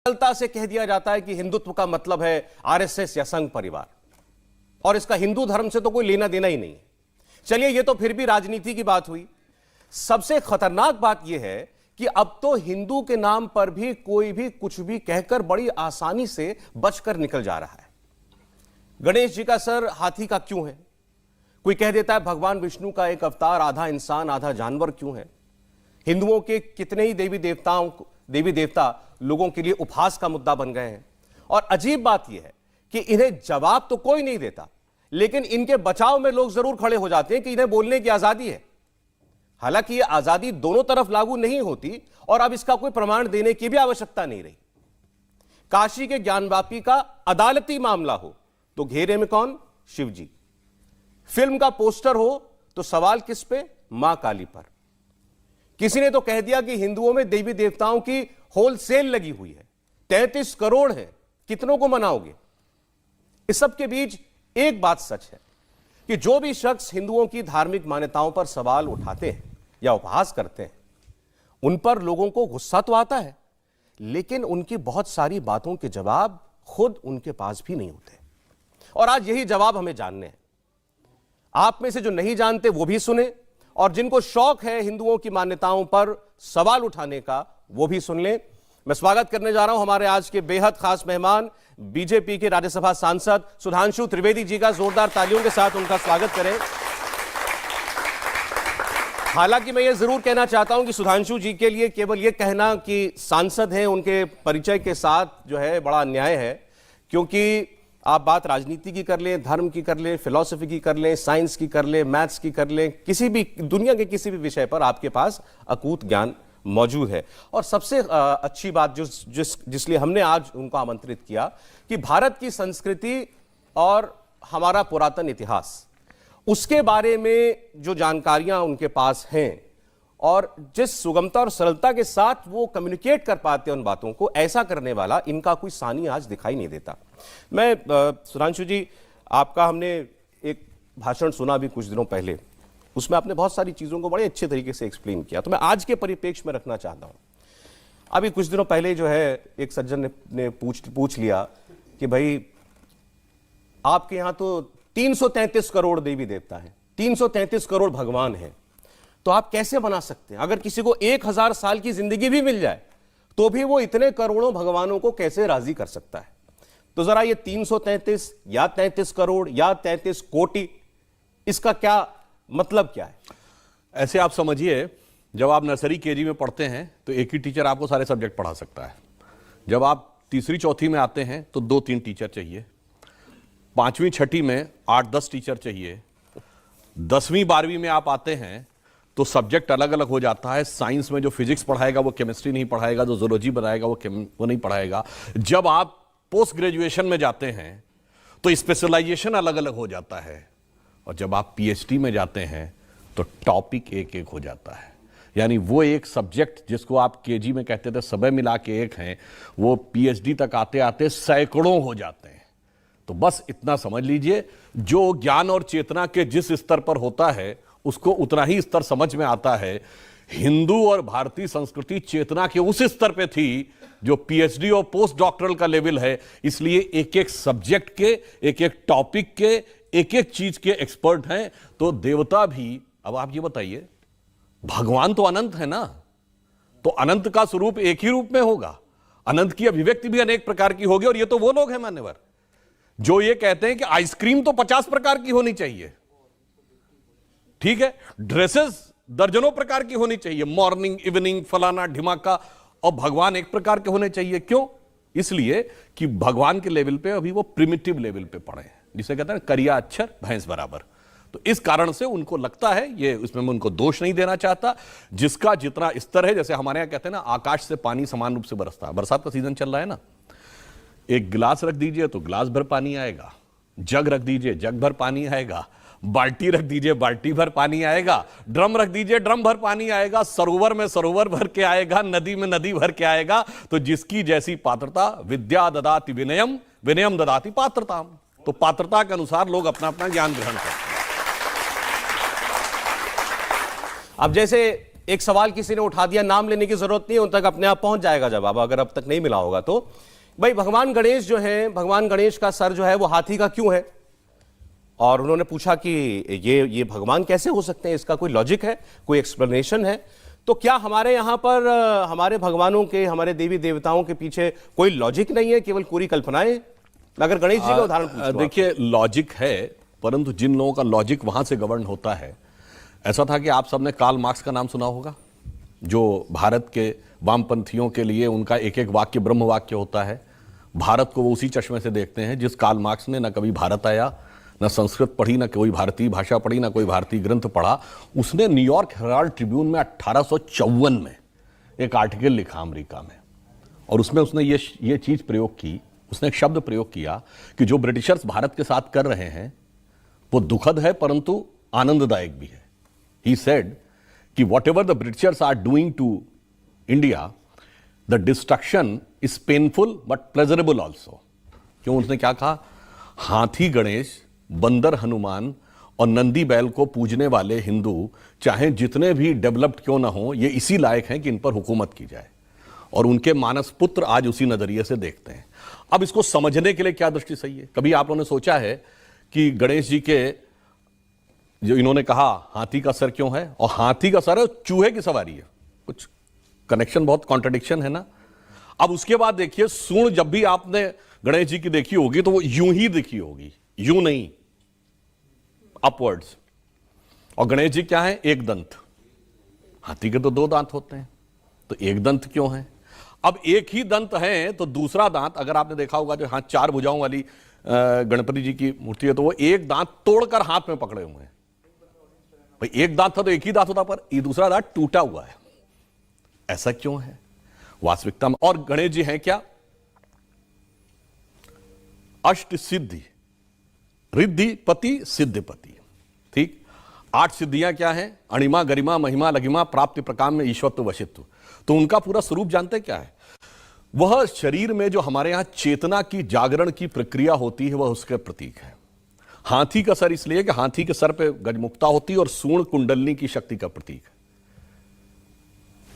सरलता से कह दिया जाता है कि हिंदुत्व का मतलब है आरएसएस या संघ परिवार, और इसका हिंदू धर्म से तो कोई लेना देना ही नहीं है। चलिए, ये तो फिर भी राजनीति की बात हुई। सबसे खतरनाक बात यह है कि अब तो हिंदू के नाम पर भी कोई भी कुछ भी कहकर बड़ी आसानी से बचकर निकल जा रहा है। गणेश जी का सर हाथी का क्यों है? कोई कह देता है भगवान विष्णु का एक अवतार आधा इंसान आधा जानवर क्यों है? हिंदुओं के कितने ही देवी देवता लोगों के लिए उपहास का मुद्दा बन गए हैं। और अजीब बात यह है कि इन्हें जवाब तो कोई नहीं देता, लेकिन इनके बचाव में लोग जरूर खड़े हो जाते हैं कि इन्हें बोलने की आजादी है। हालांकि यह आजादी दोनों तरफ लागू नहीं होती और अब इसका कोई प्रमाण देने की भी आवश्यकता नहीं रही। काशी के ज्ञानवापी का अदालती मामला हो तो घेरे में कौन? शिव जी। फिल्म का पोस्टर हो तो सवाल किस पे? मां काली पर। किसी ने तो कह दिया कि हिंदुओं में देवी देवताओं की होलसेल लगी हुई है, 33 करोड़ है, कितनों को मनाओगे? इस सब के बीच एक बात सच है कि जो भी शख्स हिंदुओं की धार्मिक मान्यताओं पर सवाल उठाते हैं या उपहास करते हैं, उन पर लोगों को गुस्सा तो आता है, लेकिन उनकी बहुत सारी बातों के जवाब खुद उनके पास भी नहीं होते। और आज यही जवाब हमें जानने हैं। आप में से जो नहीं जानते वो भी सुने, और जिनको शौक है हिंदुओं की मान्यताओं पर सवाल उठाने का वो भी सुन लें। मैं स्वागत करने जा रहा हूं हमारे आज के बेहद खास मेहमान, बीजेपी के राज्यसभा सांसद सुधांशु त्रिवेदी जी का। जोरदार तालियों के साथ उनका स्वागत करें। हालांकि मैं ये जरूर कहना चाहता हूं कि सुधांशु जी के लिए केवल ये कहना कि सांसद हैं उनके परिचय के साथ जो है बड़ा अन्याय है, क्योंकि आप बात राजनीति की कर लें, धर्म की कर लें, फिलॉसफी की कर लें, साइंस की कर लें, मैथ्स की कर लें, किसी भी दुनिया के किसी भी विषय पर आपके पास अकूत ज्ञान मौजूद है। और सबसे अच्छी बात जिसलिए हमने आज उनको आमंत्रित किया कि भारत की संस्कृति और हमारा पुरातन इतिहास, उसके बारे में जो जानकारियां उनके पास हैं और जिस सुगमता और सरलता के साथ वो कम्युनिकेट कर पाते हैं उन बातों को, ऐसा करने वाला इनका कोई सानी आज दिखाई नहीं देता। मैं सुधांशु जी, आपका हमने एक भाषण सुना भी कुछ दिनों पहले, उसमें आपने बहुत सारी चीज़ों को बड़े अच्छे तरीके से एक्सप्लेन किया, तो मैं आज के परिप्रेक्ष्य में रखना चाहता हूँ। अभी कुछ दिनों पहले जो है एक सज्जन ने पूछ लिया कि भाई आपके यहाँ तो 333 करोड़ देवी देवता हैं, 333 करोड़ भगवान हैं, तो आप कैसे बना सकते हैं? अगर किसी को 1000 साल की जिंदगी भी मिल जाए तो भी वो इतने करोड़ों भगवानों को कैसे राजी कर सकता है? तो जरा ये 333 या 33 करोड़ या 33 कोटि, इसका क्या मतलब क्या है? ऐसे आप समझिए, जब आप नर्सरी केजी में पढ़ते हैं तो एक ही टीचर आपको सारे सब्जेक्ट पढ़ा सकता है। जब आप तीसरी चौथी में आते हैं तो 2-3 टीचर चाहिए। 5वीं छठी में 8-10 टीचर चाहिए। 10वीं 12वीं में आप आते हैं तो सब्जेक्ट अलग अलग हो जाता है। साइंस में जो फिजिक्स पढ़ाएगा वो केमिस्ट्री नहीं पढ़ाएगा, जो जूलॉजी बनाएगा वो नहीं पढ़ाएगा। जब आप पोस्ट ग्रेजुएशन में जाते हैं तो स्पेशलाइजेशन अलग अलग हो जाता है, और जब आप पीएचडी में जाते हैं तो टॉपिक एक एक हो जाता है। यानी वो एक सब्जेक्ट जिसको आप केजी में कहते थे सबे मिला के एक हैं, वो पीएचडी तक आते आते सैकड़ों हो जाते हैं। तो बस इतना समझ लीजिए, जो ज्ञान और चेतना के जिस स्तर पर होता है उसको उतना ही स्तर समझ में आता है। हिंदू और भारतीय संस्कृति चेतना के उस स्तर पे थी जो पीएचडी और पोस्ट डॉक्टरल का लेवल है। इसलिए एक एक सब्जेक्ट के, एक एक टॉपिक के, एक एक चीज के एक्सपर्ट हैं। तो देवता भी, अब आप ये बताइए, भगवान तो अनंत है ना, तो अनंत का स्वरूप एक ही रूप में होगा, अनंत की अभिव्यक्ति भी अनेक प्रकार की होगी। और ये तो वो लोग हैं मान्यवर जो ये कहते हैं कि आइसक्रीम तो 50 प्रकार की होनी चाहिए, ठीक है, ड्रेसेस दर्जनों प्रकार की होनी चाहिए, मॉर्निंग इवनिंग फलाना ढिमाका, और भगवान एक प्रकार के होने चाहिए। क्यों? इसलिए कि भगवान के लेवल पे अभी वो प्रिमिटिव लेवल पे पड़े हैं, जिसे कहते हैं करिया अक्षर भैंस बराबर। तो इस कारण से उनको लगता है, ये उसमें मैं उनको दोष नहीं देना चाहता, जिसका जितना स्तर है, जैसे हमारे यहां कहते हैं ना, आकाश से पानी समान रूप से बरसता है। बरसात का सीजन चल रहा है ना, एक गिलास रख दीजिए तो गिलास भर पानी आएगा, जग रख दीजिए जग भर पानी आएगा, बाल्टी रख दीजिए बाल्टी भर पानी आएगा, ड्रम रख दीजिए ड्रम भर पानी आएगा, सरोवर में सरोवर भर के आएगा, नदी में नदी भर के आएगा। तो जिसकी जैसी पात्रता, विद्या ददाति विनयम, विनयम ददाति पात्रताम। तो पात्रता के अनुसार लोग अपना अपना ज्ञान ग्रहण करते हैं। अब जैसे एक सवाल किसी ने उठा दिया, नाम लेने की जरूरत नहीं है, उन तक अपने आप पहुंच जाएगा जवाब, अगर अब तक नहीं मिला होगा तो। भाई भगवान गणेश जो है, भगवान गणेश का सर जो है वो हाथी का क्यों है? और उन्होंने पूछा कि ये भगवान कैसे हो सकते हैं, इसका कोई लॉजिक है, कोई एक्सप्लेनेशन है? तो क्या हमारे यहां पर हमारे भगवानों के, हमारे देवी देवताओं के पीछे कोई लॉजिक नहीं है, केवल पूरी कल्पनाएं? अगर गणेश जी का उदाहरण पूछूं, देखिए लॉजिक है, परंतु जिन लोगों का लॉजिक वहां से गवर्न होता है, ऐसा था कि आप सबने कार्ल मार्क्स का नाम सुना होगा, जो भारत के वामपंथियों के लिए उनका एक एक वाक्य ब्रह्म वाक्य होता है। भारत को वो उसी चश्मे से देखते हैं जिस कार्ल मार्क्स ने न कभी भारत आया, न संस्कृत पढ़ी, न कोई भारतीय भाषा पढ़ी, न कोई भारतीय ग्रंथ पढ़ा। उसने न्यूयॉर्क हेराल्ड ट्रिब्यून में 1854 में एक आर्टिकल लिखा अमेरिका में, और उसमें उसने ये चीज प्रयोग की, उसने एक शब्द प्रयोग किया कि जो ब्रिटिशर्स भारत के साथ कर रहे हैं वो दुखद है परंतु आनंददायक भी है। ही सेड कि whatever the Britishers are doing to India, the destruction is painful but pleasurable also. क्यों? उसने क्या कहा? हाथी गणेश, बंदर हनुमान और नंदी बैल को पूजने वाले हिंदू चाहे जितने भी डेवलप्ड क्यों ना हो, ये इसी लायक हैं कि इन पर हुकूमत की जाए, और उनके मानस पुत्र आज उसी नजरिए से देखते हैं। अब इसको समझने के लिए क्या दृष्टि सही है? कभी आप लोगों ने सोचा है कि गणेश जी के जो इन्होंने कहा हाथी का सर क्यों है, और हाथी का सर है चूहे की सवारी है, कुछ कनेक्शन, बहुत कॉन्ट्रडिक्शन है ना। अब उसके बाद देखिए, सूंड जब भी आपने गणेश जी की देखी होगी तो वो यूं ही दिखी होगी, यूं नहीं, अपवर्ड्स। और गणेश जी क्या है? एक दंत। हाथी के तो दो दांत होते हैं, तो एक दंत क्यों है? अब एक ही दंत है तो दूसरा दांत, अगर आपने देखा होगा जो हाथ चार भुजाओं वाली गणपति जी की मूर्ति है, तो वो एक दांत तोड़कर हाथ में पकड़े हुए हैं। भाई एक दांत था तो एक ही दांत होता, पर ये दूसरा दांत टूटा हुआ है। ऐसा क्यों है वास्तविकता में? और गणेश जी हैं क्या? अष्ट सिद्धि, रिद्धिपति सिद्धिपति। ठीक, 8 सिद्धियां क्या हैं? अणिमा, गरिमा, महिमा, लघिमा, प्राप्ति, प्रकाम में ईश्वरत्व, वशित्व। तो उनका पूरा स्वरूप जानते क्या है? वह शरीर में जो हमारे यहां चेतना की जागरण की प्रक्रिया होती है, वह उसके प्रतीक है। हाथी का सर इसलिए कि हाथी के सर पे गजमुक्ता होती है और सूंड कुंडलनी की शक्ति का प्रतीक है।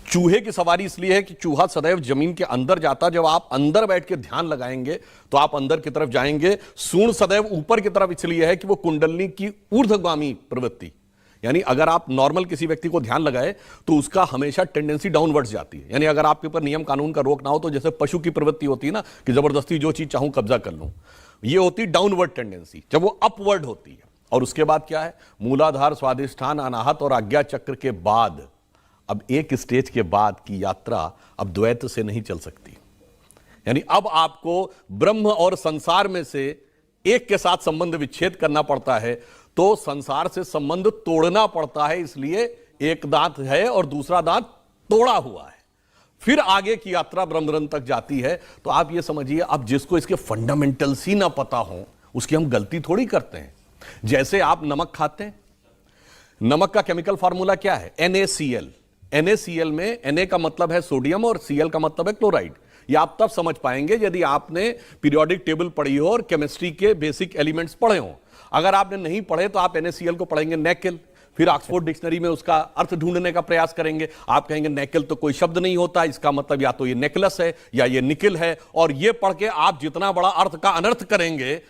चूहे की सवारी इसलिए है कि चूहा सदैव जमीन के अंदर जाता, जब आप अंदर बैठ के ध्यान लगाएंगे तो आप अंदर की तरफ जाएंगे। सूंड सदैव ऊपर की तरफ इसलिए है कि वो कुंडलनी की ऊर्ध्वगामी प्रवृत्ति, यानी अगर आप नॉर्मल किसी व्यक्ति को ध्यान लगाए तो उसका हमेशा टेंडेंसी डाउनवर्ड्स जाती है। यानी अगर आपके ऊपर नियम कानून का रोक ना हो, तो जैसे पशु की प्रवृत्ति होती है ना कि जबरदस्ती जो चीज चाहूं कब्जा कर लूं, ये होती डाउनवर्ड टेंडेंसी। जब वो अपवर्ड होती है, और उसके बाद क्या है? मूलाधार, स्वादिष्ठान, अनाहत और आज्ञा चक्र के बाद, अब एक स्टेज के बाद की यात्रा अब द्वैत से नहीं चल सकती। यानी अब आपको ब्रह्म और संसार में से एक के साथ संबंध विच्छेद करना पड़ता है, तो संसार से संबंध तोड़ना पड़ता है। इसलिए एक दांत है और दूसरा दांत तोड़ा हुआ है, फिर आगे की यात्रा ब्रह्मरंध तक जाती है। तो आप ये समझिए, अब जिसको इसके फंडामेंटल्स ही ना पता हो, उसकी हम गलती थोड़ी करते हैं। जैसे आप नमक खाते हैं, नमक का केमिकल फार्मूला क्या है? NaCl। NaCl में Na का मतलब है सोडियम और Cl का मतलब है क्लोराइड। ये आप तब समझ पाएंगे यदि आपने पीरियोडिक टेबल पढ़ी हो और केमिस्ट्री के बेसिक एलिमेंट्स पढ़े हो। अगर आपने नहीं पढ़े तो आप NaCl को पढ़ेंगे नेकिल, फिर ऑक्सफोर्ड डिक्शनरी में उसका अर्थ ढूंढने का प्रयास करेंगे। आप कहेंगे नेकिल तो कोई शब्द नहीं होता, इसका मतलब या तो ये नेकलेस है या ये निकिल है। और ये पढ़ के आप जितना बड़ा अर्थ का अनर्थ करेंगे,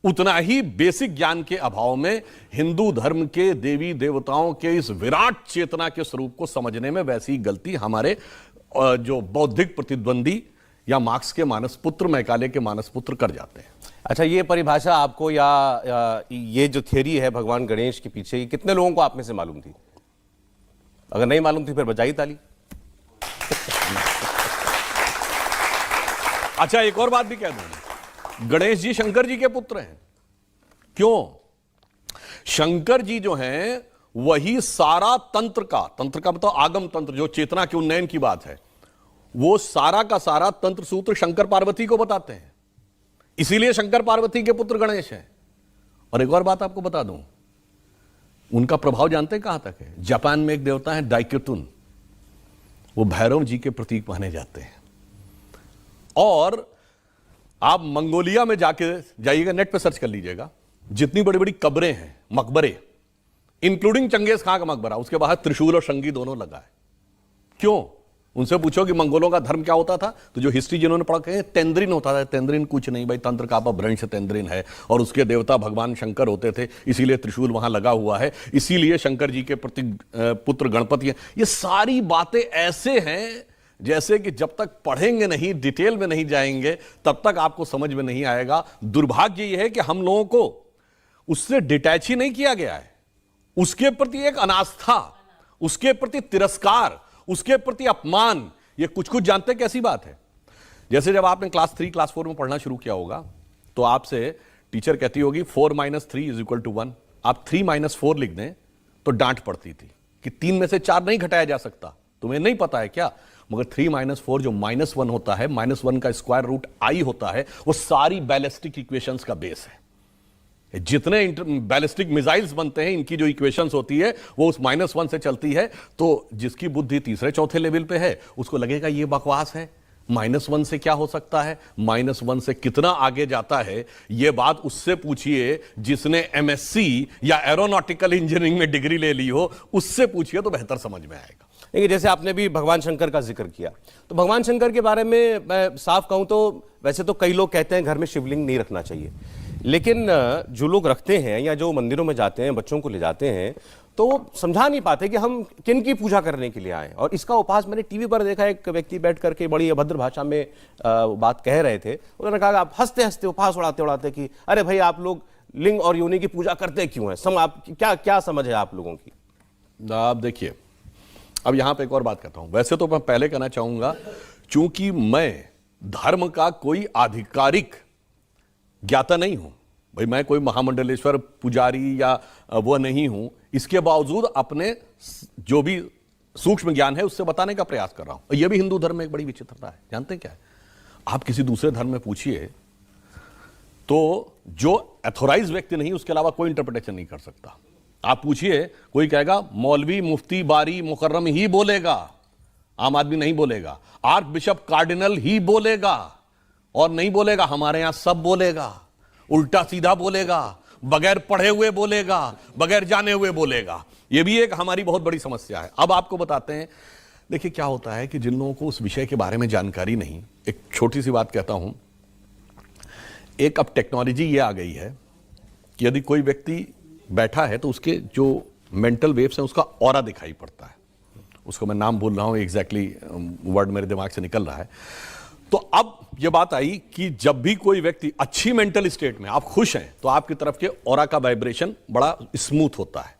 उतना ही बेसिक ज्ञान के अभाव में हिंदू धर्म के देवी देवताओं के इस विराट चेतना के स्वरूप को समझने में वैसी गलती हमारे जो बौद्धिक प्रतिद्वंदी या मार्क्स के मानसपुत्र, मैकाले के मानसपुत्र कर जाते हैं। अच्छा, ये परिभाषा आपको या ये जो थियरी है भगवान गणेश के पीछे, ये कितने लोगों को आप में से मालूम थी? अगर नहीं मालूम थी फिर बजाई ताली। अच्छा, एक और बात भी कह दूं, गणेश जी शंकर जी के पुत्र हैं। क्यों? शंकर जी जो हैं वही सारा तंत्र का मतलब आगम तंत्र, जो चेतना के उन्नयन की बात है, वो सारा का सारा तंत्र सूत्र शंकर पार्वती को बताते हैं। इसीलिए शंकर पार्वती के पुत्र गणेश हैं। और एक और बात आपको बता दूं, उनका प्रभाव जानते हैं कहां तक है? जापान में एक देवता है डाइक्यूटुन, वो भैरव जी के प्रतीक माने जाते हैं। और आप मंगोलिया में जाइएगा, नेट पे सर्च कर लीजिएगा, जितनी बड़ी बड़ी कब्रें हैं, मकबरे, इंक्लूडिंग चंगेज खां का मकबरा, उसके बाहर त्रिशूल और शंगी दोनों लगा है। क्यों? उनसे पूछो कि मंगोलों का धर्म क्या होता था, तो जो हिस्ट्री जिन्होंने पढ़ा कहे तेंद्रिन होता था। तेंद्रिन कुछ नहीं भाई, तंत्र का अपभ्रंश तेंद्रिन है, और उसके देवता भगवान शंकर होते थे, इसीलिए त्रिशूल वहां लगा हुआ है, इसीलिए शंकर जी के प्रति पुत्र गणपति है। ये सारी बातें ऐसे हैं जैसे कि जब तक पढ़ेंगे नहीं, डिटेल में नहीं जाएंगे, तब तक आपको समझ में नहीं आएगा। दुर्भाग्य यह है कि हम लोगों को उससे डिटैच ही नहीं किया गया है। उसके प्रति एक अनास्था, उसके प्रति तिरस्कार, उसके प्रति अपमान, ये कुछ कुछ जानते कैसी बात है। जैसे जब आपने क्लास 3 क्लास 4 में पढ़ना शुरू किया होगा, तो आपसे टीचर कहती होगी 4 - 3 = 1। आप 3 - 4 लिख दें तो डांट पड़ती थी कि 3 में से 4 नहीं घटाया जा सकता। तुम्हें नहीं पता है क्या? मगर 3 - 4 जो -1 होता है, -1 का स्क्वायर रूट i होता है, वो सारी बैलिस्टिक इक्वेशंस का बेस है। जितने बैलिस्टिक मिसाइल्स बनते हैं, इनकी जो इक्वेशंस होती है वो उस -1 से चलती है। तो जिसकी बुद्धि तीसरे चौथे लेवल पे है, उसको लगेगा ये बकवास है, -1 से क्या हो सकता है, -1 से कितना आगे जाता है। ये बात उससे पूछिए जिसने MSc या एरोनॉटिकल इंजीनियरिंग में डिग्री ले ली हो, उससे पूछिए तो बेहतर समझ में आएगा। देखिए, जैसे आपने भी भगवान शंकर का जिक्र किया, तो भगवान शंकर के बारे में मैं साफ कहूं तो वैसे तो कई लोग कहते हैं घर में शिवलिंग नहीं रखना चाहिए, लेकिन जो लोग रखते हैं या जो मंदिरों में जाते हैं, बच्चों को ले जाते हैं, तो वो समझा नहीं पाते कि हम किन की पूजा करने के लिए आए। और इसका उपहास मैंने टीवी पर देखा, एक व्यक्ति बैठ करके बड़ी अभद्र भाषा में बात कह रहे थे। उन्होंने कहा, आप हंसते हंसते उपहास उड़ाते उड़ाते कि अरे भाई, आप लोग लिंग और योनि की पूजा करते क्यों हैं? आप क्या समझ है आप लोगों की? आप देखिए, अब यहां पे एक और बात करता हूं। वैसे तो मैं पहले कहना चाहूंगा, चूंकि मैं धर्म का कोई आधिकारिक ज्ञाता नहीं हूं, भाई मैं कोई महामंडलेश्वर पुजारी या वो नहीं हूं, इसके बावजूद अपने जो भी सूक्ष्म ज्ञान है उससे बताने का प्रयास कर रहा हूं। यह भी हिंदू धर्म में एक बड़ी विचित्रता है। जानते हैं क्या है? आप किसी दूसरे धर्म में पूछिए तो जो एथोराइज व्यक्ति नहीं, उसके अलावा कोई इंटरप्रिटेशन नहीं कर सकता। आप पूछिए, कोई कहेगा मौलवी, मुफ्ती, बारी, मुकर्रम ही बोलेगा, आम आदमी नहीं बोलेगा। आर्क बिशप, कार्डिनल ही बोलेगा, और नहीं बोलेगा हमारे यहां सब बोलेगा, उल्टा सीधा बोलेगा, बगैर पढ़े हुए बोलेगा, बगैर जाने हुए बोलेगा। यह भी एक हमारी बहुत बड़ी समस्या है। अब आपको बताते हैं, देखिए क्या होता है कि जिन लोगों को उस विषय के बारे में जानकारी नहीं, एक छोटी सी बात कहता हूं। एक अब टेक्नोलॉजी ये आ गई है कि यदि कोई व्यक्ति बैठा है तो उसके जो मेंटल वेव्स हैं, उसका ऑरा दिखाई पड़ता है। उसको मैं नाम भूल रहा हूं, एग्जैक्टली वर्ड मेरे दिमाग से निकल रहा है। तो अब यह बात आई कि जब भी कोई व्यक्ति अच्छी मेंटल स्टेट में, आप खुश हैं, तो आपकी तरफ के ऑरा का वाइब्रेशन बड़ा स्मूथ होता है।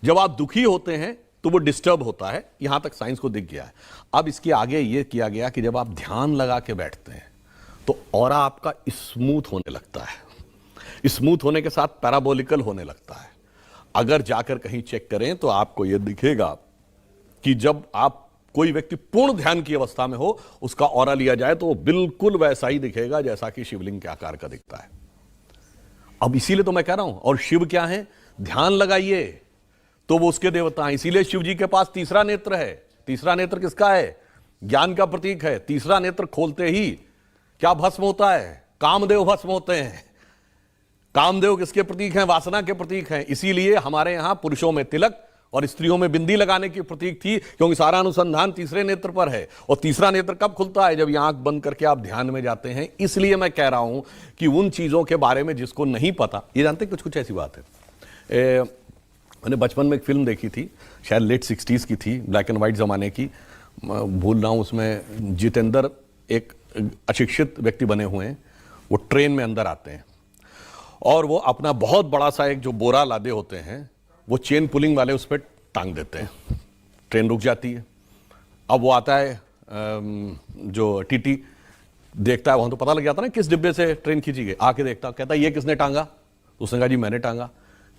जब आप दुखी होते हैं तो वो डिस्टर्ब होता है। यहां तक साइंस को दिख गया है। अब इसके आगे यह किया गया कि जब आप ध्यान लगा के बैठते हैं तो ऑरा आपका स्मूथ होने लगता है। स्मूथ होने के साथ पैराबोलिकल होने लगता है। अगर जाकर कहीं चेक करें तो आपको यह दिखेगा कि जब आप कोई व्यक्ति पूर्ण ध्यान की अवस्था में हो, उसका ऑरा लिया जाए तो वो बिल्कुल वैसा ही दिखेगा जैसा कि शिवलिंग के आकार का दिखता है। अब इसीलिए तो मैं कह रहा हूं, और शिव क्या है? ध्यान लगाइए तो वो उसके देवता हैं। इसीलिए शिव जी के पास तीसरा नेत्र है। तीसरा नेत्र किसका है? ज्ञान का प्रतीक है। तीसरा नेत्र खोलते ही क्या भस्म होता है? कामदेव भस्म होते हैं। कामदेव किसके प्रतीक हैं? वासना के प्रतीक हैं। इसीलिए हमारे यहां पुरुषों में तिलक और स्त्रियों में बिंदी लगाने की प्रतीक थी, क्योंकि सारा अनुसंधान तीसरे नेत्र पर है। और तीसरा नेत्र कब खुलता है? जब ये आंख बंद करके आप ध्यान में जाते हैं। इसलिए मैं कह रहा हूं कि उन चीजों के बारे में जिसको नहीं पता, ये जानते कुछ कुछ ऐसी बात है। मैंने बचपन में एक फिल्म देखी थी, शायद लेट 60s की थी, ब्लैक एंड व्हाइट जमाने की, भूल रहा हूं। उसमें जितेंद्र एक अशिक्षित व्यक्ति बने हुए हैं। वो ट्रेन में अंदर आते हैं और वो अपना बहुत बड़ा सा एक जो बोरा लादे होते हैं, वो चेन पुलिंग वाले उस पर टांग देते हैं। ट्रेन रुक जाती है। अब वो आता है, जो टीटी देखता है, वहां तो पता लग जाता है ना किस डिब्बे से ट्रेन खींची गई। आके देखता, कहता ये किसने टांगा? उसने कहा जी मैंने टांगा।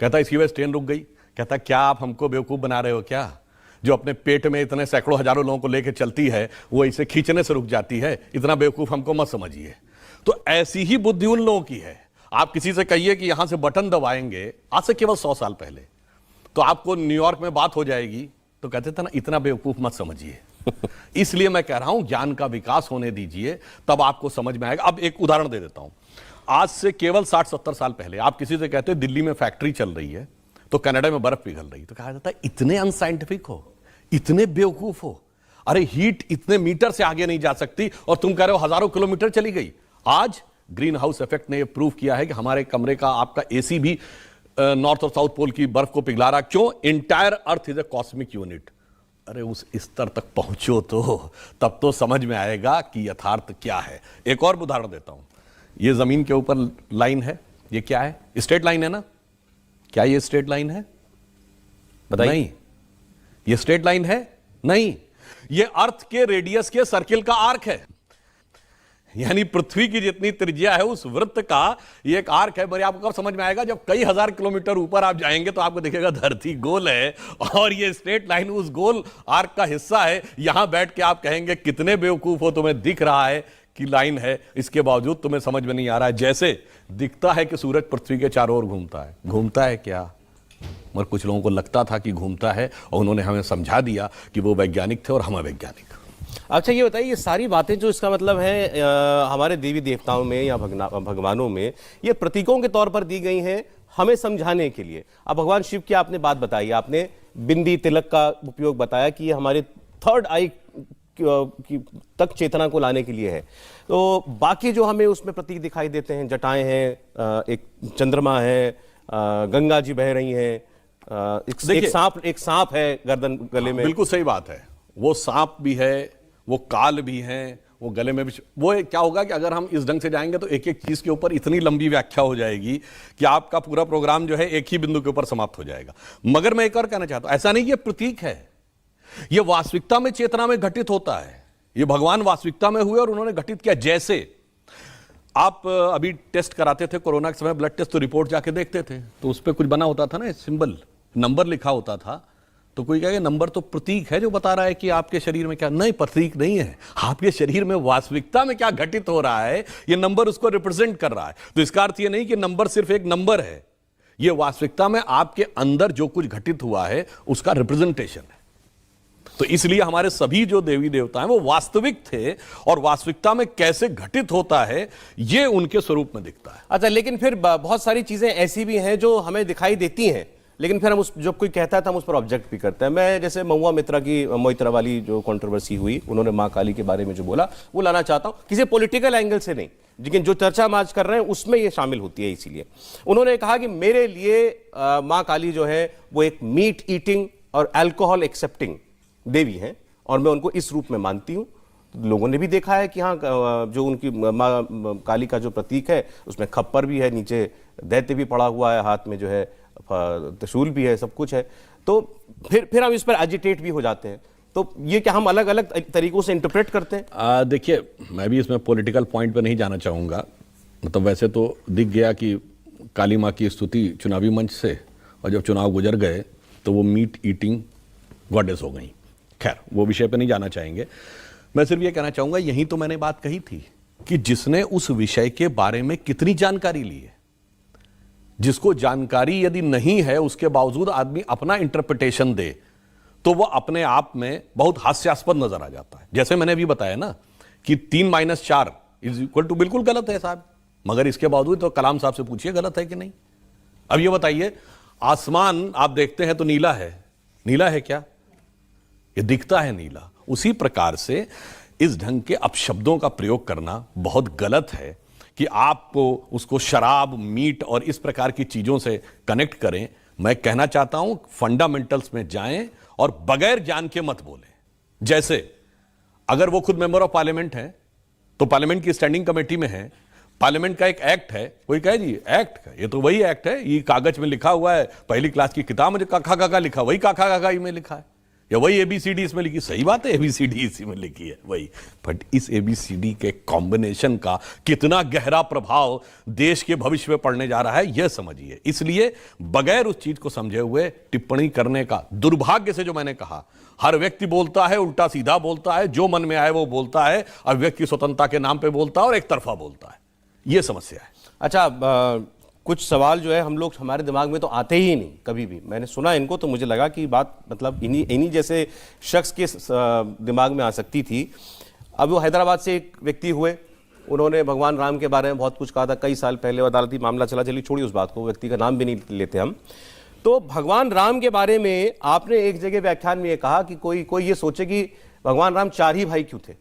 कहता इसकी वजह से ट्रेन रुक गई। कहता क्या आप हमको बेवकूफ बना रहे हो क्या? जो अपने पेट में इतने सैकड़ों हजारों लोगों को लेकर चलती है, वो इसे खींचने से रुक जाती है। इतना बेवकूफ हमको मत समझिए। तो ऐसी ही बुद्धि उन लोगों की है। आप किसी से कहिए कि यहां से बटन दबाएंगे, आज से केवल 100 साल पहले, तो आपको न्यूयॉर्क में बात हो जाएगी, तो कहते थे ना इतना बेवकूफ मत समझिए। इसलिए मैं कह रहा हूं ज्ञान का विकास होने दीजिए, तब आपको समझ में आएगा। अब एक उदाहरण दे देता हूं। आज से केवल 60-70 साल पहले आप किसी से कहते दिल्ली में फैक्ट्री चल रही है, तो कनाडा में बर्फ पिघल रही, तो कहा जाता है इतने अनसाइंटिफिक हो, इतने बेवकूफ हो, अरे हीट इतने मीटर से आगे नहीं जा सकती और तुम कह रहे हो हजारों किलोमीटर चली गई। आज ग्रीन हाउस इफेक्ट ने यह प्रूव किया है कि हमारे कमरे का आपका एसी भी नॉर्थ और साउथ पोल की बर्फ को पिघला रहा। क्यों? Entire earth is a cosmic unit. अरे उस स्तर तक पहुंचो तो तब तो समझ में आएगा कि यथार्थ क्या है। एक और उदाहरण देता हूं, ये जमीन के ऊपर लाइन है, ये क्या है? स्ट्रेट लाइन है ना? क्या ये स्ट्रेट लाइन है? बताइए। नहीं, ये स्ट्रेट लाइन है नहीं, ये अर्थ के रेडियस के सर्किल का आर्क है। यानी पृथ्वी की जितनी त्रिज्या है उस वृत्त का ये एक आर्क है। बड़े आपको कब समझ में आएगा? जब कई हजार किलोमीटर ऊपर आप जाएंगे तो आपको दिखेगा धरती गोल है और ये स्ट्रेट लाइन उस गोल आर्क का हिस्सा है। यहां बैठ के आप कहेंगे कितने बेवकूफ हो, तुम्हें दिख रहा है कि लाइन है, इसके बावजूद तुम्हें समझ में नहीं आ रहा है। जैसे दिखता है कि सूरज पृथ्वी के चारों ओर घूमता है, घूमता है क्या? मगर कुछ लोगों को लगता था कि घूमता है और उन्होंने हमें समझा दिया कि वो वैज्ञानिक थे और हम अवैज्ञानिक। अच्छा ये बताइए, ये सारी बातें जो इसका मतलब है हमारे देवी देवताओं में या भगवानों में ये प्रतीकों के तौर पर दी गई हैं हमें समझाने के लिए। अब भगवान शिव की आपने बात बताई, आपने बिंदी तिलक का उपयोग बताया कि ये हमारे थर्ड आई की तक चेतना को लाने के लिए है। तो बाकी जो हमें उसमें प्रतीक दिखाई देते हैं, जटाएं हैं, एक चंद्रमा है, गंगा जी बह रही हैं, एक सांप है गर्दन गले में। बिल्कुल सही बात है, वो सांप भी है, वो काल भी है, वो गले में भी। वो क्या होगा कि अगर हम इस ढंग से जाएंगे तो एक एक चीज के ऊपर इतनी लंबी व्याख्या हो जाएगी कि आपका पूरा प्रोग्राम जो है एक ही बिंदु के ऊपर समाप्त हो जाएगा। मगर मैं एक और कहना चाहता हूं, ऐसा नहीं ये प्रतीक है, ये वास्तविकता में चेतना में घटित होता है। ये भगवान वास्तविकता में हुए और उन्होंने घटित किया। जैसे आप अभी टेस्ट कराते थे कोरोना के समय, ब्लड टेस्ट, तो रिपोर्ट जाके देखते थे तो उस पर कुछ बना होता था ना, सिंबल, नंबर लिखा होता था। तो कोई कहेगा नंबर तो प्रतीक है जो बता रहा है कि आपके शरीर में क्या। नहीं, प्रतीक नहीं है, आपके शरीर में वास्तविकता में क्या घटित हो रहा है ये नंबर उसको रिप्रेजेंट कर रहा है। तो इसका अर्थ ये नहीं कि नंबर सिर्फ एक नंबर है, ये वास्तविकता में आपके अंदर जो कुछ घटित हुआ है उसका रिप्रेजेंटेशन है। तो इसलिए हमारे सभी जो देवी देवता हैं वो वास्तविक थे और वास्तविकता में कैसे घटित होता है ये उनके स्वरूप में दिखता है। अच्छा, लेकिन फिर बहुत सारी चीजें ऐसी भी हैं जो हमें दिखाई देती हैं, लेकिन फिर हम उस जब कोई कहता है तो हम उस पर ऑब्जेक्ट भी करते हैं। मैं जैसे महुआ मित्रा की मोइत्रा वाली जो कंट्रोवर्सी हुई, उन्होंने मां काली के बारे में जो बोला वो लाना चाहता हूं, किसी पॉलिटिकल एंगल से नहीं, लेकिन जो चर्चा हम आज कर रहे हैं उसमें ये शामिल होती है। इसीलिए उन्होंने कहा कि मेरे लिए मां काली जो है वो एक मीट ईटिंग और अल्कोहल एक्सेप्टिंग देवी हैं और मैं उनको इस रूप में मानती हूं। लोगों ने भी देखा है कि हाँ, जो उनकी मां काली का जो प्रतीक है उसमें खप्पर भी है, नीचे दैत्य भी पड़ा हुआ है, हाथ में जो है त्रिशूल भी है, सब कुछ है। तो फिर हम इस पर एजिटेट भी हो जाते हैं। तो ये क्या हम अलग अलग तरीकों से इंटरप्रेट करते हैं? देखिए, मैं भी इसमें पॉलिटिकल पॉइंट पे नहीं जाना चाहूंगा। मतलब वैसे तो दिख गया कि काली माँ की स्तुति चुनावी मंच से, और जब चुनाव गुजर गए तो वो मीट ईटिंग गॉडेस हो गई। खैर, वो विषय पे नहीं जाना चाहेंगे। मैं सिर्फ ये कहना चाहूंगा, यही तो मैंने बात कही थी कि जिसने उस विषय के बारे में कितनी जानकारी ली है, जिसको जानकारी यदि नहीं है उसके बावजूद आदमी अपना इंटरप्रिटेशन दे तो वह अपने आप में बहुत हास्यास्पद नजर आ जाता है। जैसे मैंने अभी बताया ना कि 3 - 4 इज इक्वल टू, बिल्कुल गलत है साहब, मगर इसके बावजूद तो कलाम साहब से पूछिए गलत है कि नहीं। अब ये बताइए, आसमान आप देखते हैं तो नीला है, नीला है क्या? ये दिखता है नीला। उसी प्रकार से इस ढंग के अपशब्दों का प्रयोग करना बहुत गलत है कि आपको उसको शराब, मीट और इस प्रकार की चीजों से कनेक्ट करें। मैं कहना चाहता हूं फंडामेंटल्स में जाएं और बगैर ज्ञान के मत बोलें। जैसे अगर वो खुद मेंबर ऑफ पार्लियामेंट है तो पार्लियामेंट की स्टैंडिंग कमेटी में है, पार्लियामेंट का एक एक्ट है, कोई कहे जी एक्ट है, ये तो वही एक्ट है, ये कागज में लिखा हुआ है, पहली क्लास की किताब में जो काका काका लिखा वही काका काका में लिखा है, या वही एबीसीडी इसमें लिखी। सही बात है, एबीसीडी इसी में लिखी है वही, बट इस एबीसीडी के कॉम्बिनेशन का कितना गहरा प्रभाव देश के भविष्य में पड़ने जा रहा है यह समझिए। इसलिए बगैर उस चीज को समझे हुए टिप्पणी करने का, दुर्भाग्य से जो मैंने कहा, हर व्यक्ति बोलता है, उल्टा सीधा बोलता है, जो मन में आए वो बोलता है, अभिव्यक्ति की स्वतंत्रता के नाम पे बोलता है और एक तरफा बोलता है। यह समस्या है। अच्छा, कुछ सवाल जो है हम लोग, हमारे दिमाग में तो आते ही नहीं कभी भी। मैंने सुना इनको तो मुझे लगा कि बात मतलब इन्हीं जैसे शख्स के दिमाग में आ सकती थी। अब वो हैदराबाद से एक व्यक्ति हुए, उन्होंने भगवान राम के बारे में बहुत कुछ कहा था कई साल पहले, अदालती मामला चला, चलिए छोड़िए उस बात को, व्यक्ति का नाम भी नहीं लेते हम। तो भगवान राम के बारे में आपने एक जगह व्याख्यान में ये कहा कि कोई ये सोचे कि भगवान राम 4 ही भाई क्यों थे,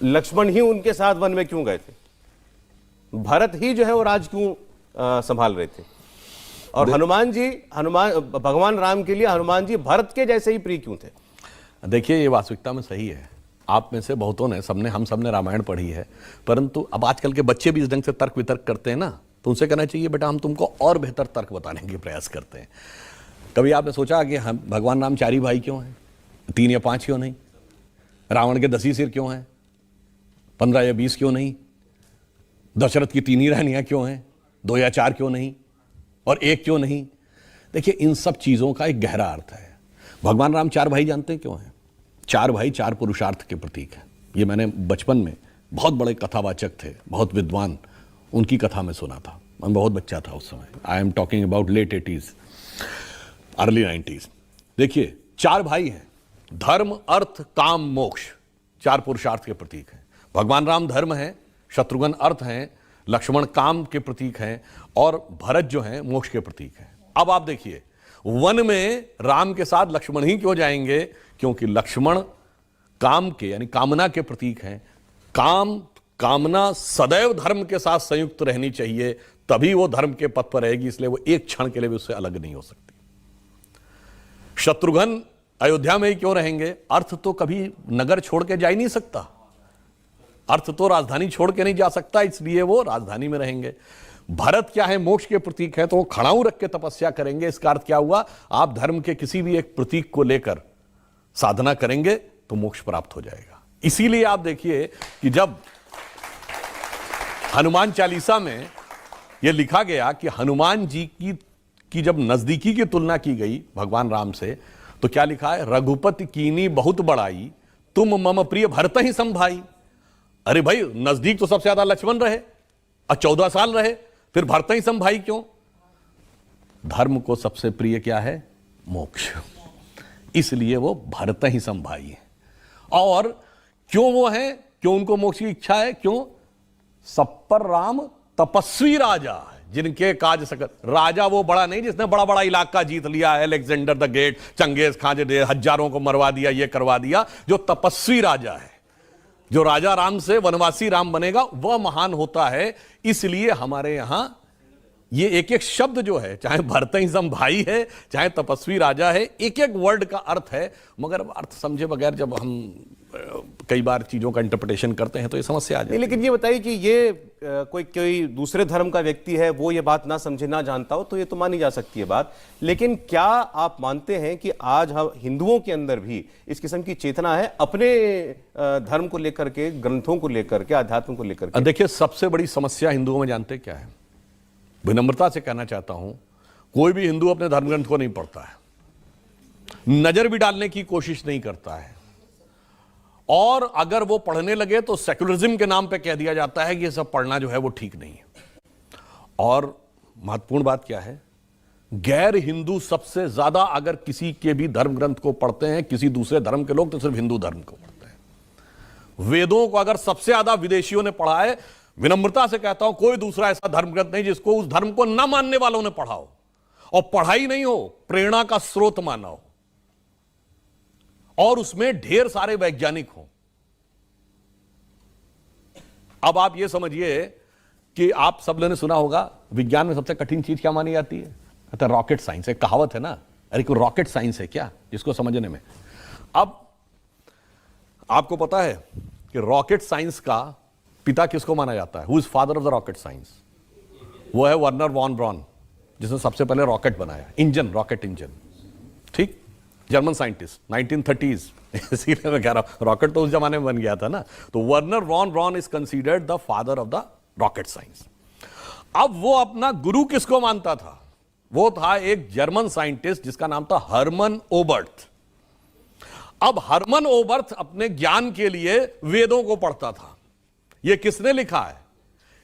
लक्ष्मण ही उनके साथ वन में क्यों गए थे, भरत ही जो है वो राज क्यों संभाल रहे थे, और भगवान राम के लिए हनुमान जी भरत के जैसे ही प्रिय क्यों थे? देखिए, ये वास्तविकता में सही है। आप में से बहुतों ने हम सबने रामायण पढ़ी है, परंतु अब आजकल के बच्चे भी इस ढंग से तर्क वितर्क करते हैं ना, तो उनसे कहना चाहिए बेटा हम तुमको और बेहतर तर्क बताने के प्रयास करते हैं। कभी आपने सोचा कि हम भगवान राम 4 ही भाई क्यों हैं, 3 या 5 क्यों नहीं? रावण के 10 ही सिर क्यों हैं, 15 या 20 क्यों नहीं? दशरथ की 3 ही रानियां क्यों हैं, 2 या 4 क्यों नहीं, और 1 क्यों नहीं? देखिए, इन सब चीजों का एक गहरा अर्थ है। भगवान राम 4 भाई जानते हैं क्यों हैं? 4 भाई 4 पुरुषार्थ के प्रतीक है। ये मैंने बचपन में बहुत बड़े कथावाचक थे, बहुत विद्वान, उनकी कथा में सुना था। मैं बहुत बच्चा था उस समय। I am talking about late 80s, early 90s। देखिए, 4 भाई हैं, धर्म, अर्थ, काम, मोक्ष, 4 पुरुषार्थ के प्रतीक हैं। भगवान राम धर्म है, शत्रुघ्न अर्थ हैं, लक्ष्मण काम के प्रतीक हैं, और भरत जो हैं मोक्ष के प्रतीक हैं। अब आप देखिए, वन में राम के साथ लक्ष्मण ही क्यों जाएंगे? क्योंकि लक्ष्मण काम के यानी कामना के प्रतीक हैं। कामना सदैव धर्म के साथ संयुक्त रहनी चाहिए, तभी वो धर्म के पथ पर रहेगी, इसलिए वो एक क्षण के लिए भी उससे अलग नहीं हो सकती। शत्रुघ्न अयोध्या में ही क्यों रहेंगे? अर्थ तो कभी नगर छोड़ के जा ही नहीं सकता, अर्थ तो राजधानी छोड़ के नहीं जा सकता, इसलिए वो राजधानी में रहेंगे। भरत क्या है? मोक्ष के प्रतीक है, तो वो खड़ाऊ रख के तपस्या करेंगे। इसका अर्थ क्या हुआ? आप धर्म के किसी भी एक प्रतीक को लेकर साधना करेंगे तो मोक्ष प्राप्त हो जाएगा। इसीलिए आप देखिए कि जब हनुमान चालीसा में यह लिखा गया कि हनुमान जी की जब नजदीकी की तुलना की गई भगवान राम से, तो क्या लिखा है? रघुपति कीनी बहुत बड़ाई, तुम मम प्रिय भरत ही सम भाई। अरे भाई, नजदीक तो सबसे ज्यादा लक्ष्मण रहे और 14 साल रहे, फिर भरत ही सम भाई क्यों? धर्म को सबसे प्रिय क्या है? मोक्ष, इसलिए वो भरत ही सम भाई है। और क्यों वो है? क्यों उनको मोक्ष की इच्छा है? क्यों? सब पर राम तपस्वी राजा है, जिनके काज सकल। राजा वो बड़ा नहीं जिसने बड़ा बड़ा इलाका जीत लिया है, Alexander the Great, Genghis Khan ने हजारों को मरवा दिया, ये करवा दिया। जो तपस्वी राजा है, जो राजा राम से वनवासी राम बनेगा, वह महान होता है। इसलिए हमारे यहां ये एक एक शब्द जो है, चाहे भरत ही सम भाई है, चाहे तपस्वी राजा है, एक एक वर्ड का अर्थ है। मगर अर्थ समझे बगैर जब हम कई बार चीजों का इंटरप्रिटेशन करते हैं तो ये समस्या आ जाती है। लेकिन ये बताइए कि ये कोई दूसरे धर्म का व्यक्ति है, वो ये बात ना समझे, ना जानता हो, तो ये तो मानी जा सकती है बात। लेकिन क्या आप मानते हैं कि आज हम हिंदुओं के अंदर भी इस किस्म की चेतना है अपने धर्म को लेकर के, ग्रंथों को लेकर के, अध्यात्म को लेकर के? देखिए, सबसे बड़ी समस्या हिंदुओं में जानते क्या है? विनम्रता से कहना चाहता हूं, कोई भी हिंदू अपने धर्म ग्रंथ को नहीं पढ़ता है, नजर भी डालने की कोशिश नहीं करता है, और अगर वो पढ़ने लगे तो सेक्युलरिज्म के नाम पे कह दिया जाता है कि ये सब पढ़ना जो है वो ठीक नहीं है। और महत्वपूर्ण बात क्या है? गैर हिंदू सबसे ज्यादा अगर किसी के भी धर्म ग्रंथ को पढ़ते हैं, किसी दूसरे धर्म के लोग, तो सिर्फ हिंदू धर्म को पढ़ते हैं। वेदों को अगर सबसे ज्यादा विदेशियों ने पढ़ा है, विनम्रता से कहता हूं, कोई दूसरा ऐसा धर्म ग्रंथ नहीं जिसको उस धर्म को न मानने वालों ने पढ़ा हो, और पढ़ाई नहीं हो, प्रेरणा का स्रोत माना हो, और उसमें ढेर सारे वैज्ञानिक हों। अब आप यह समझिए कि आप सब लोगों ने सुना होगा, विज्ञान में सबसे कठिन चीज क्या मानी जाती है? कहते हैं रॉकेट साइंस। एक कहावत है ना, अरे कोई रॉकेट साइंस है क्या, जिसको समझने में। अब आपको पता है कि रॉकेट साइंस का पिता किसको माना जाता है? Who is father of the rocket science? वो है वर्नर वॉन ब्रॉन, जिसने सबसे पहले रॉकेट बनाया, इंजन, रॉकेट इंजन। ठीक, जर्मन साइंटिस्ट, 1930s। इसीलिए मैं कह रहा हूं, रॉकेट तो उस जमाने में बन गया था ना। तो Wernher von Braun is considered the father of the rocket science. अब वो अपना गुरु किसको मानता था? वो था एक जर्मन साइंटिस्ट जिसका नाम था हर्मन ओबर्ट। अब हर्मन ओबर्ट अपने ज्ञान के लिए वेदों को पढ़ता था। ये किसने लिखा है?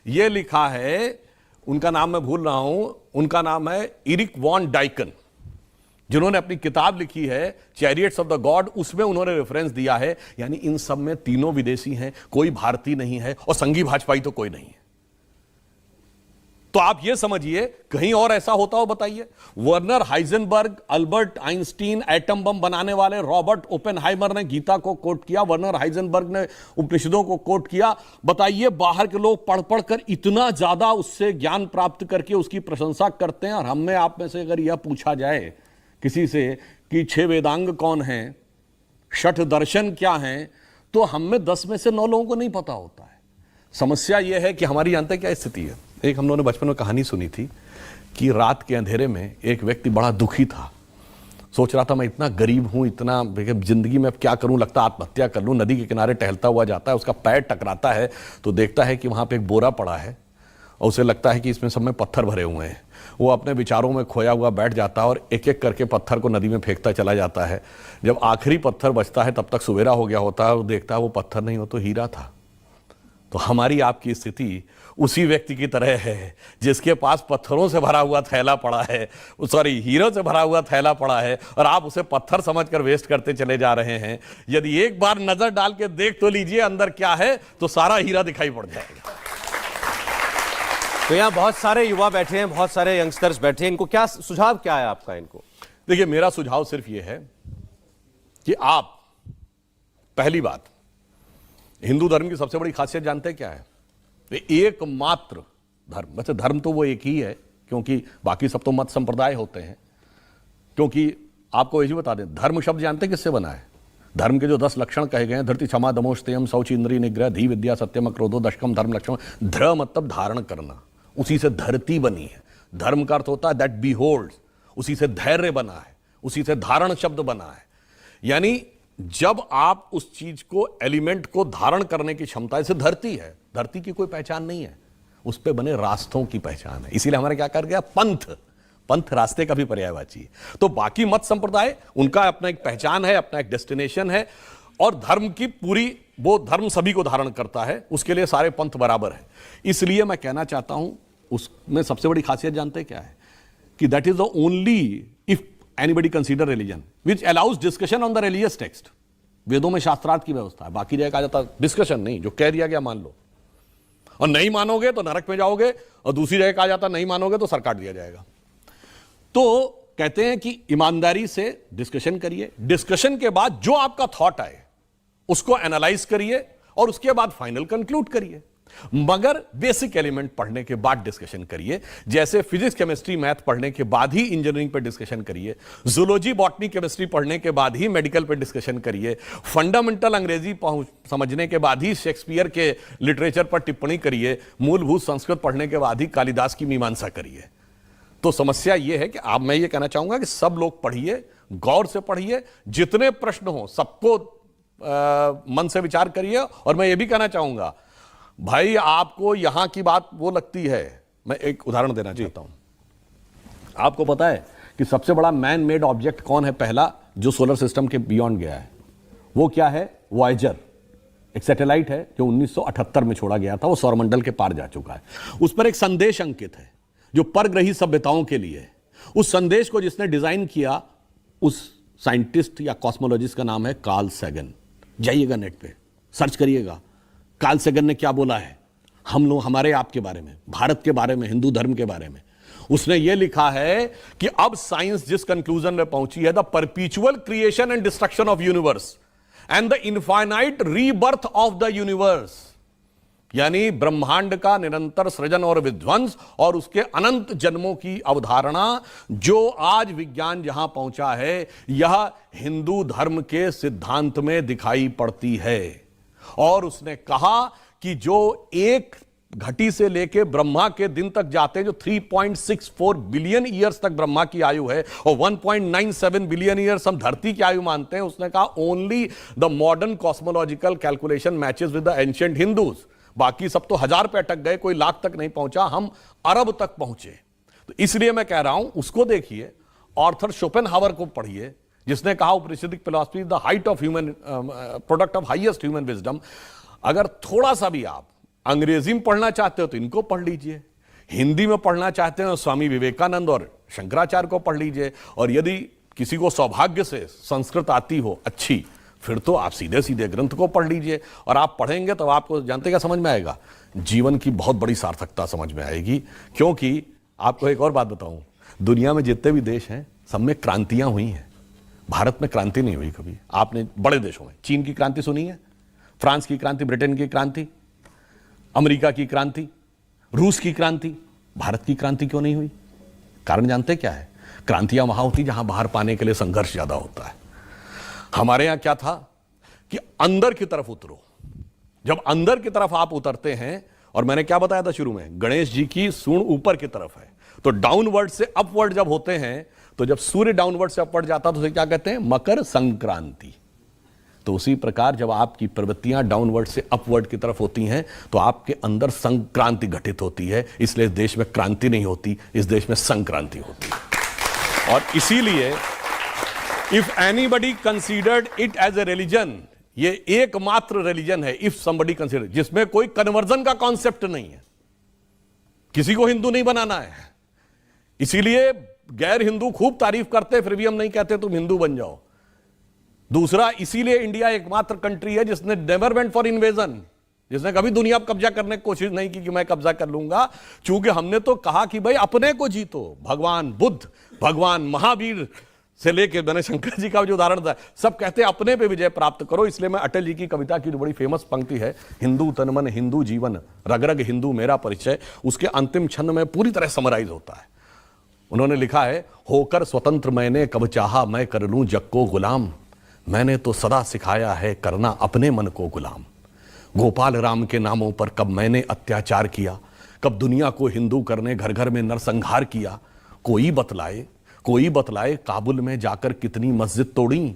ये लिखा है, उनका नाम मैं भूल रहा हूं, उनका नाम है इरिक वॉन डाइकन, जिन्होंने अपनी किताब लिखी है चैरियट्स ऑफ द गॉड। उसमें उन्होंने रेफरेंस दिया है, यानी इन सब में तीनों विदेशी हैं, कोई भारतीय नहीं है, और संघी भाजपाई तो कोई नहीं है। तो आप ये समझिए कहीं और ऐसा होता हो बताइए। Werner Heisenberg, Albert Einstein, atom bomb बनाने वाले रॉबर्ट ओपेनहाइमर ने गीता को कोट किया, वर्नर हाइजेनबर्ग ने उपनिषदों को कोट किया। बताइए बाहर के लोग पढ़ पढ़ कर इतना ज्यादा उससे ज्ञान प्राप्त करके उसकी प्रशंसा करते हैं, और हमें आप में से अगर यह पूछा जाए किसी से कि 6 वेदांग कौन हैं, 6 दर्शन क्या हैं, तो हम में 10 में से 9 लोगों को नहीं पता होता है। समस्या यह है कि हमारी जानते क्या स्थिति है। एक हम लोगों ने बचपन में कहानी सुनी थी कि रात के अंधेरे में एक व्यक्ति बड़ा दुखी था, सोच रहा था मैं इतना गरीब हूं, इतना जिंदगी में अब क्या करूं, लगता आत्महत्या कर लूं। नदी के किनारे टहलता हुआ जाता है, उसका पैर टकराता है तो देखता है कि वहां पे एक बोरा पड़ा है और उसे लगता है कि इसमें सब में पत्थर भरे हुए हैं। वो अपने विचारों में खोया हुआ बैठ जाता है और एक एक करके पत्थर को नदी में फेंकता चला जाता है। जब आखिरी पत्थर बचता है तब तक सवेरा हो गया होता है, वो देखता है वो पत्थर नहीं, वो तो हीरा था। तो हमारी आपकी स्थिति उसी व्यक्ति की तरह है जिसके पास पत्थरों से भरा हुआ थैला पड़ा है, सॉरी हीरो से भरा हुआ थैला पड़ा है, और आप उसे पत्थर समझकर वेस्ट करते चले जा रहे हैं। यदि एक बार नजर डाल के देख तो लीजिए अंदर क्या है, तो सारा हीरा दिखाई पड़ जाएगा। तो यहाँ बहुत सारे युवा बैठे हैं, बहुत सारे यंगस्टर्स बैठे हैं, इनको क्या सुझाव क्या है आपका इनको? देखिए मेरा सुझाव सिर्फ यह है कि आप, पहली बात, हिंदू धर्म की सबसे बड़ी खासियत जानते हैं क्या है? एकमात्र धर्म, वैसे धर्म तो वो एक ही है क्योंकि बाकी सब तो मत संप्रदाय होते हैं। क्योंकि आपको यही बता दें, धर्म शब्द जानते हैं किससे बना है? धर्म के जो 10 लक्षण कहे गए हैं, धृति, क्षमा, दमोश, तेयम, शौच, इंद्रिय निग्रह, धी, विद्या, सत्यम, क्रोधो, दशकम, धर्म लक्षण। धर्म मतलब धारण करना, उसी से धरती बनी है। धर्म का अर्थ होता है दैट बिहोल्ड्स, उसी से धैर्य बना है, उसी से धारण शब्द बना है। यानी जब आप उस चीज को, एलिमेंट को धारण करने की क्षमता, इसे धरती है, धरती की कोई पहचान नहीं है, उस पे बने रास्तों की पहचान है। इसीलिए हमारे क्या कर गया, पंथ। पंथ रास्ते का भी पर्यायवाची है। तो बाकी मत संप्रदाय, उनका अपना एक पहचान है, अपना एक डेस्टिनेशन है, और धर्म की पूरी, वो धर्म सभी को धारण करता है, उसके लिए सारे पंथ बराबर है। इसलिए मैं कहना चाहता हूं, उसमें सबसे बड़ी खासियत जानते हैं क्या है? कि that is the only, if anybody consider religion which allows discussion on the religious text. वेदों में शास्त्रार्थ की व्यवस्था है, बाकी जगह कहा जाता डिस्कशन नहीं, जो कह दिया गया मान लो, और नहीं मानोगे तो नरक में जाओगे, और दूसरी जगह कहा जाता नहीं मानोगे तो सर काट दिया जाएगा। तो कहते हैं कि ईमानदारी से डिस्कशन करिए, डिस्कशन के बाद जो आपका थॉट आए उसको एनालाइज करिए और उसके बाद फाइनल कंक्लूड करिए। मगर बेसिक एलिमेंट पढ़ने के बाद डिस्कशन करिए, जैसे फिजिक्स, केमिस्ट्री, मैथ पढ़ने के बाद ही इंजीनियरिंग पर डिस्कशन करिए, जूलॉजी, बॉटनी, केमिस्ट्री पढ़ने के बाद ही मेडिकल पर डिस्कशन करिए, फंडामेंटल अंग्रेजी समझने के बाद ही शेक्सपियर के लिटरेचर पर टिप्पणी करिए, मूलभूत संस्कृत पढ़ने के बाद ही कालिदास की मीमांसा करिए। तो समस्या यह है कि आप, मैं ये कहना चाहूंगा कि सब लोग पढ़िए, गौर से पढ़िए, जितने प्रश्न हो सबको मन से विचार करिए। और मैं ये भी कहना चाहूंगा, भाई आपको यहां की बात वो लगती है, मैं एक उदाहरण देना चाहता हूं। आपको पता है कि सबसे बड़ा मैन मेड ऑब्जेक्ट कौन है पहला, जो सोलर सिस्टम के बियॉन्ड गया है? वो क्या है? वॉयेजर, एक सैटेलाइट है जो 1978 में छोड़ा गया था, वो सौरमंडल के पार जा चुका है। उस पर एक संदेश अंकित है जो परग्रही सभ्यताओं के लिए है। उस संदेश को जिसने डिजाइन किया, उस साइंटिस्ट या कॉस्मोलॉजिस्ट का नाम है कार्ल सैगन। जाइएगा नेट पे, सर्च करिएगा कार्ल सैगन ने क्या बोला है हम लोग, हमारे आपके बारे में, भारत के बारे में, हिंदू धर्म के बारे में। उसने यह लिखा है कि अब साइंस जिस कंक्लूजन में पहुंची है, the परपीचुअल creation and destruction of universe and the infinite rebirth of the universe, यानी ब्रह्मांड का निरंतर सृजन और विध्वंस और उसके अनंत जन्मों की अवधारणा, जो आज विज्ञान जहां पहुंचा है, यह हिंदू धर्म के सिद्धांत में दिखाई पड़ती है। और उसने कहा कि जो एक घटी से लेके ब्रह्मा के दिन तक जाते हैं, जो 3.64 बिलियन ईयर्स तक ब्रह्मा की आयु है और 1.97 बिलियन ईयर्स हम धरती की आयु मानते हैं, उसने कहा only the modern cosmological calculation matches with the ancient Hindus. बाकी सब तो 1000 पे अटक गए, कोई लाख तक नहीं पहुंचा, हम अरब तक पहुंचे। तो इसलिए मैं कह रहा हूं, उसको देखिए, आर्थर शोपेनहावर को पढ़िए, जिसने कहा Upanishadic philosophy the height of human, product of highest human wisdom. अगर थोड़ा सा भी आप अंग्रेजी में पढ़ना चाहते हो तो इनको पढ़ लीजिए, हिंदी में पढ़ना चाहते हो स्वामी विवेकानंद और शंकराचार्य को पढ़ लीजिए, और यदि किसी को सौभाग्य से संस्कृत आती हो अच्छी, फिर तो आप सीधे सीधे ग्रंथ को पढ़ लीजिए, और आप पढ़ेंगे तो आपको जानते क्या समझ में आएगा, जीवन की बहुत बड़ी सार्थकता समझ में आएगी। क्योंकि आपको एक और बात बताऊं, दुनिया में जितने भी देश हैं सब में क्रांतियां हुई हैं, भारत में क्रांति नहीं हुई कभी। आपने बड़े देशों में चीन की क्रांति सुनी है, फ्रांस की क्रांति, ब्रिटेन की क्रांति, अमेरिका की क्रांति, रूस की क्रांति, भारत की क्रांति क्यों नहीं हुई? कारण जानते क्या है? क्रांतियां वहां होती जहां बाहर पाने के लिए संघर्ष ज्यादा होता है। हमारे यहां क्या था कि अंदर की तरफ उतरो। जब अंदर की तरफ आप उतरते हैं, और मैंने क्या बताया था शुरू में, गणेश जी की सूंड ऊपर की तरफ है, तो डाउनवर्ड से अपवर्ड जब होते हैं, तो जब सूर्य डाउनवर्ड से अपवर्ड जाता है तो उसे क्या कहते हैं? मकर संक्रांति। तो उसी प्रकार जब आपकी प्रवृत्तियां डाउनवर्ड से अपवर्ड की तरफ होती हैं तो आपके अंदर संक्रांति घटित होती है। इसलिए इस देश में क्रांति नहीं होती, इस देश में संक्रांति होती है। और इसीलिए if anybody considered it as a religion, ये एकमात्र रिलीजन है, इफ समबडी कंसीडर, जिसमें कोई कन्वर्जन का कॉन्सेप्ट नहीं है, किसी को हिंदू नहीं बनाना है। इसीलिए गैर हिंदू खूब तारीफ करते, फिर भी हम नहीं कहते तुम हिंदू बन जाओ। दूसरा, इसीलिए इंडिया एकमात्र कंट्री है जिसने नेवर वेंट फॉर इन्वेजन, जिसने कभी दुनिया पर कब्जा करने की कोशिश नहीं की कि मैं कब्जा कर लूंगा, क्योंकि हमने तो कहा कि भाई अपने को जीतो। भगवान बुद्ध, भगवान महावीर से लेके, मैंने शंकर जी का जो उदाहरण था, सब कहते हैं अपने पे विजय प्राप्त करो। इसलिए मैं अटल जी की कविता की जो बड़ी फेमस पंक्ति है, हिंदू तन मन हिंदू जीवन, रग रग हिंदू मेरा परिचय, उसके अंतिम छंद में पूरी तरह समराइज होता है। उन्होंने लिखा है, होकर स्वतंत्र मैंने कब चाहा मैं कर लूं जग को गुलाम, मैंने तो सदा सिखाया है करना अपने मन को गुलाम। गोपाल राम के नामों पर कब मैंने अत्याचार किया, कब दुनिया को हिंदू करने घर घर में नरसंहार किया। कोई बतलाए काबुल में जाकर कितनी मस्जिद तोड़ी।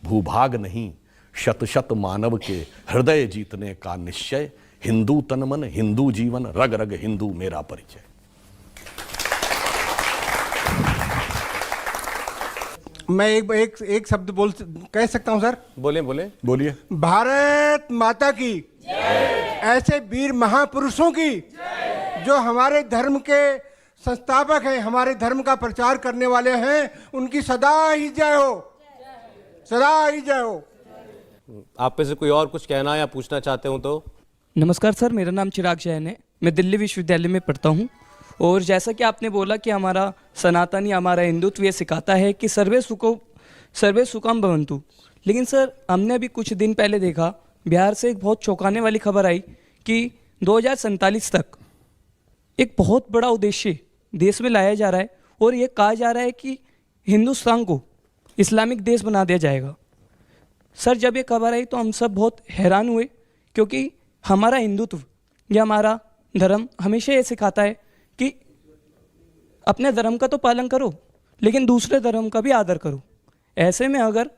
भूभाग नहीं शत शत मानव के हृदय जीतने का निश्चय, हिंदू तन मन हिंदू जीवन, रग रग हिंदू मेरा परिचय। मैं एक शब्द कह सकता हूं सर? बोलिए। भारत माता की, ऐसे वीर महापुरुषों की जो हमारे धर्म के संस्थापक हैं, हमारे धर्म का प्रचार करने वाले हैं, उनकी सदा ही जय हो, सदा ही जय हो। आप में से कोई और कुछ कहना या पूछना चाहते हो तो? नमस्कार सर, मेरा नाम चिराग जैन है, मैं दिल्ली विश्वविद्यालय में पढ़ता हूँ। और जैसा कि आपने बोला कि हमारा सनातनी, हमारा हिंदुत्व ये सिखाता है कि सर्वे सुखम भवन्तु, लेकिन सर हमने अभी कुछ दिन पहले देखा, बिहार से एक बहुत चौंकाने वाली खबर आई कि 2047 तक एक बहुत बड़ा उद्देश्य देश में लाया जा रहा है, और ये कहा जा रहा है कि हिंदुस्तान को इस्लामिक देश बना दिया जाएगा। सर जब ये खबर आई तो हम सब बहुत हैरान हुए, क्योंकि हमारा हिंदुत्व या हमारा धर्म हमेशा ये सिखाता है कि अपने धर्म का तो पालन करो, लेकिन दूसरे धर्म का भी आदर करो। ऐसे में अगर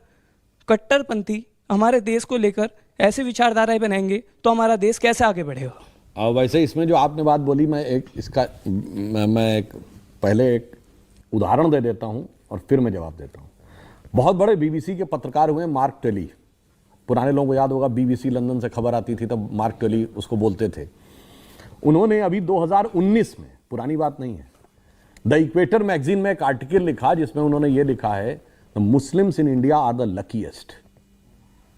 कट्टरपंथी हमारे देश को लेकर ऐसी विचारधाराएं बनाएंगे तो हमारा देश कैसे आगे बढ़ेगा? और वैसे इसमें जो आपने बात बोली, मैं पहले एक उदाहरण दे देता हूं और फिर मैं जवाब देता हूं। बहुत बड़े बीबीसी के पत्रकार हुए मार्क टेली, पुराने लोगों को याद होगा, बीबीसी लंदन से खबर आती थी तब मार्क टेली उसको बोलते थे। उन्होंने अभी 2019 में, पुरानी बात नहीं है, द इक्वेटर मैगजीन में एक आर्टिकल लिखा जिसमें उन्होंने ये लिखा है, the Muslims in India are the luckiest,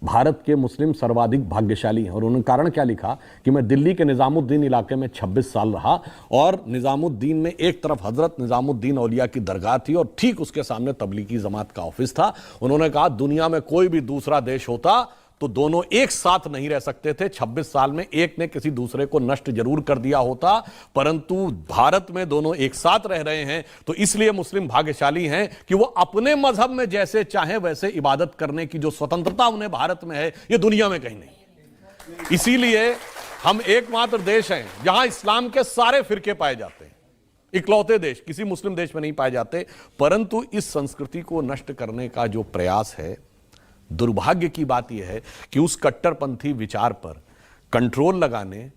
Bharat के मुस्लिम सर्वाधिक भाग्यशाली हैं। और उन्होंने कारण क्या लिखा कि मैं दिल्ली के निजामुद्दीन इलाके में 26 साल रहा, और निजामुद्दीन में एक तरफ हजरत निजामुद्दीन औलिया की दरगाह थी और ठीक उसके सामने तबलीगी जमात का ऑफिस था। उन्होंने कहा दुनिया में कोई भी दूसरा देश होता तो दोनों एक साथ नहीं रह सकते थे। 26 साल में एक ने किसी दूसरे को नष्ट जरूर कर दिया होता, परंतु भारत में दोनों एक साथ रह रहे हैं। तो इसलिए मुस्लिम भाग्यशाली हैं कि वो अपने मजहब में जैसे चाहे वैसे इबादत करने की जो स्वतंत्रता उन्हें भारत में है, ये दुनिया में कहीं नहीं। इसीलिए हम एकमात्र देश हैं जहां इस्लाम के सारे फिरके पाए जाते हैं, इकलौते देश, किसी मुस्लिम देश में नहीं पाए जाते। परंतु इस संस्कृति को नष्ट करने का जो प्रयास है, दुर्भाग्य की बात यह है कि उस कट्टरपंथी विचार पर कंट्रोल लगाने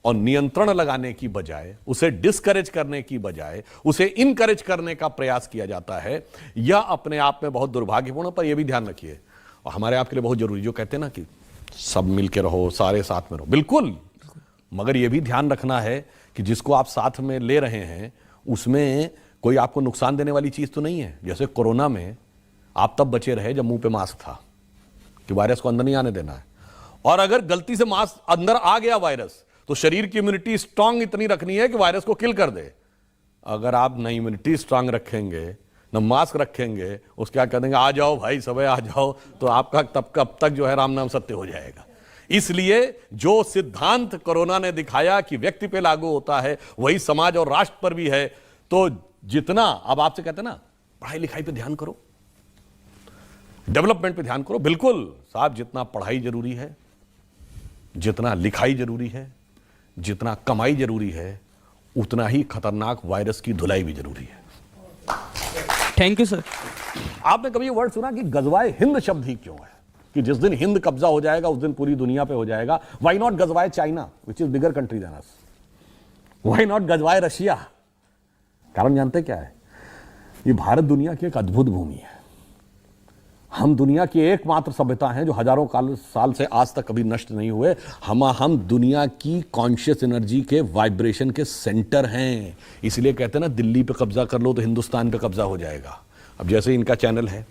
और नियंत्रण लगाने की बजाय, उसे डिस्करेज करने की बजाय उसे इनकरेज करने का प्रयास किया जाता है। यह अपने आप में बहुत दुर्भाग्यपूर्ण। पर यह भी ध्यान रखिए, और हमारे आपके लिए बहुत जरूरी, जो कहते हैं ना कि सब मिलके रहो, सारे साथ में रहो, बिल्कुल, मगर यह भी ध्यान रखना है कि जिसको आप साथ में ले रहे हैं उसमें कोई आपको नुकसान देने वाली चीज तो नहीं है। जैसे कोरोना में आप तब बचे रहे जब मुंह पे मास्क था, कि वायरस को अंदर नहीं आने देना है। और अगर गलती से मास्क अंदर आ गया वायरस, तो शरीर की इम्यूनिटी स्ट्रांग इतनी रखनी है कि वायरस को किल कर दे। अगर आप न इम्यूनिटी स्ट्रांग रखेंगे, न मास्क रखेंगे, उसके क्या कर देंगे, आ जाओ भाई सब आ जाओ, तो आपका तब तक जो है राम नाम सत्य हो जाएगा। इसलिए जो सिद्धांत कोरोना ने दिखाया कि व्यक्ति पे लागू होता है, वही समाज और राष्ट्र पर भी है। तो जितना अब आपसे कहते हैं ना, पढ़ाई लिखाई पे ध्यान करो, डेवलपमेंट पे ध्यान करो। बिल्कुल साहब, जितना पढ़ाई जरूरी है, जितना लिखाई जरूरी है, जितना कमाई जरूरी है, उतना ही खतरनाक वायरस की धुलाई भी जरूरी है। Thank you sir. आपने कभी ये वर्ड सुना कि गजवाए हिंद शब्द ही क्यों है? कि जिस दिन हिंद कब्जा हो जाएगा उस दिन पूरी दुनिया पे हो जाएगा। व्हाई नॉट गजवाए China which is bigger country than us? Why not गजवाए रशिया? कारण जानते क्या है? ये भारत दुनिया की एक अद्भुत भूमि है। हम दुनिया की एकमात्र सभ्यता हैं जो हजारों साल से आज तक कभी नष्ट नहीं हुए। हम दुनिया की कॉन्शियस एनर्जी के वाइब्रेशन के सेंटर हैं। इसलिए कहते हैं ना, दिल्ली पे कब्जा कर लो तो हिंदुस्तान पे कब्जा हो जाएगा। अब जैसे इनका चैनल है,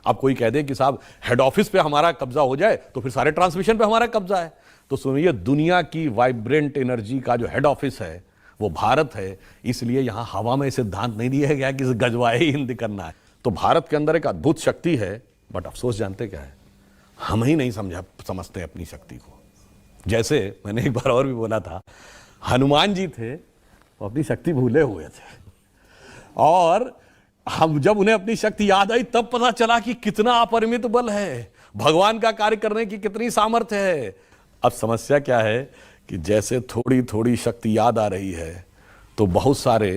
अब कोई कह दे कि साहब हेड ऑफिस पे हमारा कब्जा हो जाए तो फिर सारे ट्रांसमिशन पे हमारा कब्जा है। तो सुनिए, दुनिया की वाइब्रेंट एनर्जी का जो हेड ऑफिस है वो भारत है। इसलिए यहां हवा में सिद्धांत नहीं दिया गया कि गजवाए हिंद करना है। तो भारत के अंदर एक अद्भुत शक्ति है, बट अफसोस जानते क्या है, हम ही नहीं समझते अपनी शक्ति को। जैसे मैंने एक बार और भी बोला था, हनुमान जी थे, वो अपनी शक्ति भूले हुए थे, और हम जब उन्हें अपनी शक्ति याद आई तब पता चला कि कितना अपरिमित बल है, भगवान का कार्य करने की कितनी सामर्थ्य है। अब समस्या क्या है कि जैसे थोड़ी थोड़ी शक्ति याद आ रही है तो बहुत सारे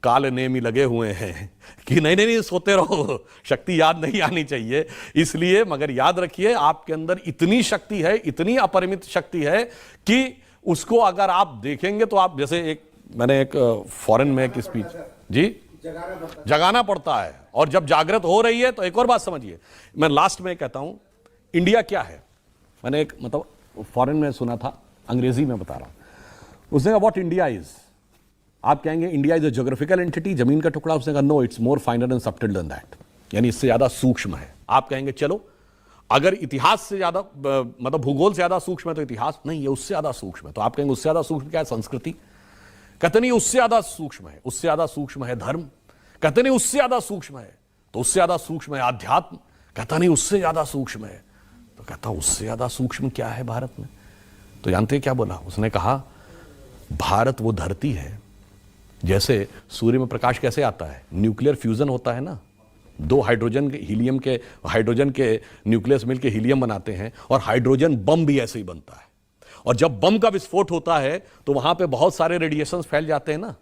काल नेमी लगे हुए हैं कि नहीं सोते रहो, शक्ति याद नहीं आनी चाहिए। इसलिए मगर याद रखिए, आपके अंदर इतनी शक्ति है, इतनी अपरिमित शक्ति है कि उसको अगर आप देखेंगे तो आप, जैसे मैंने एक फॉरेन में एक स्पीच जी जगाना पड़ता है, और जब जागृत हो रही है तो एक और बात समझिए, मैं लास्ट में कहता हूं, इंडिया क्या है। मैंने एक फॉरेन में सुना था, अंग्रेजी में बता रहा हूं। उसने कहा व्हाट इंडिया इज। आप कहेंगे India is a geographical entity, जमीन का टुकड़ा। उसने कहा no, it's more finer and subtle than that, यानी इससे ज्यादा सूक्ष्म है। आप कहेंगे चलो, अगर इतिहास से ज्यादा भूगोल से ज्यादा सूक्ष्म है तो इतिहास नहीं है, उससे ज्यादा सूक्ष्म है। तो आप कहेंगे उससे ज्यादा सूक्ष्म क्या है? संस्कृति। कहते नहीं उससे ज्यादा सूक्ष्म है, उससे ज्यादा सूक्ष्म है धर्म। कहते नहीं उससे ज्यादा सूक्ष्म है, तो उससे ज्यादा सूक्ष्म है आध्यात्म। कहता नहीं उससे ज्यादा सूक्ष्म है, तो कहता उससे ज्यादा सूक्ष्म क्या है भारत में? तो जानते क्या बोला उसने? कहा भारत वो धरती है, जैसे सूर्य में प्रकाश कैसे आता है, न्यूक्लियर फ्यूजन होता है ना, दो हाइड्रोजन के न्यूक्लियस मिलकर हीलियम बनाते हैं, और हाइड्रोजन बम भी ऐसे ही बनता है। और जब बम का विस्फोट होता है तो वहां पे बहुत सारे रेडिएशंस फैल जाते हैं ना।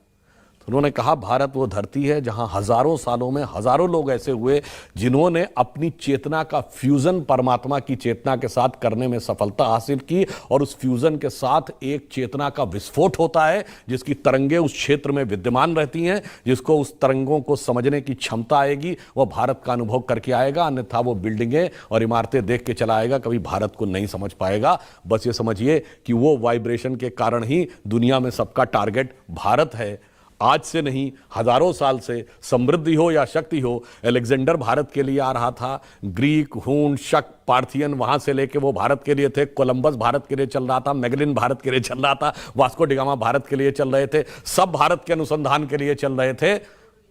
तो उन्होंने कहा भारत वो धरती है जहां हजारों सालों में हजारों लोग ऐसे हुए जिन्होंने अपनी चेतना का फ्यूजन परमात्मा की चेतना के साथ करने में सफलता हासिल की, और उस फ्यूजन के साथ एक चेतना का विस्फोट होता है जिसकी तरंगे उस क्षेत्र में विद्यमान रहती हैं। जिसको उस तरंगों को समझने की क्षमता आएगी वह भारत का अनुभव करके आएगा, अन्यथा वो बिल्डिंगें और इमारतें देख के चला आएगा, कभी भारत को नहीं समझ पाएगा। बस ये समझिए कि वो वाइब्रेशन के कारण ही दुनिया में सबका टारगेट भारत है। आज से नहीं, हजारों साल से समृद्धि हो या शक्ति हो, अलेक्जेंडर भारत के लिए आ रहा था, ग्रीक, हून, शक, पार्थियन वहां से लेके वो भारत के लिए थे, कोलंबस भारत के लिए चल रहा था, मैगलिन भारत के लिए चल रहा था, वास्को डिगामा भारत के लिए चल रहे थे, सब भारत के अनुसंधान के लिए चल रहे थे।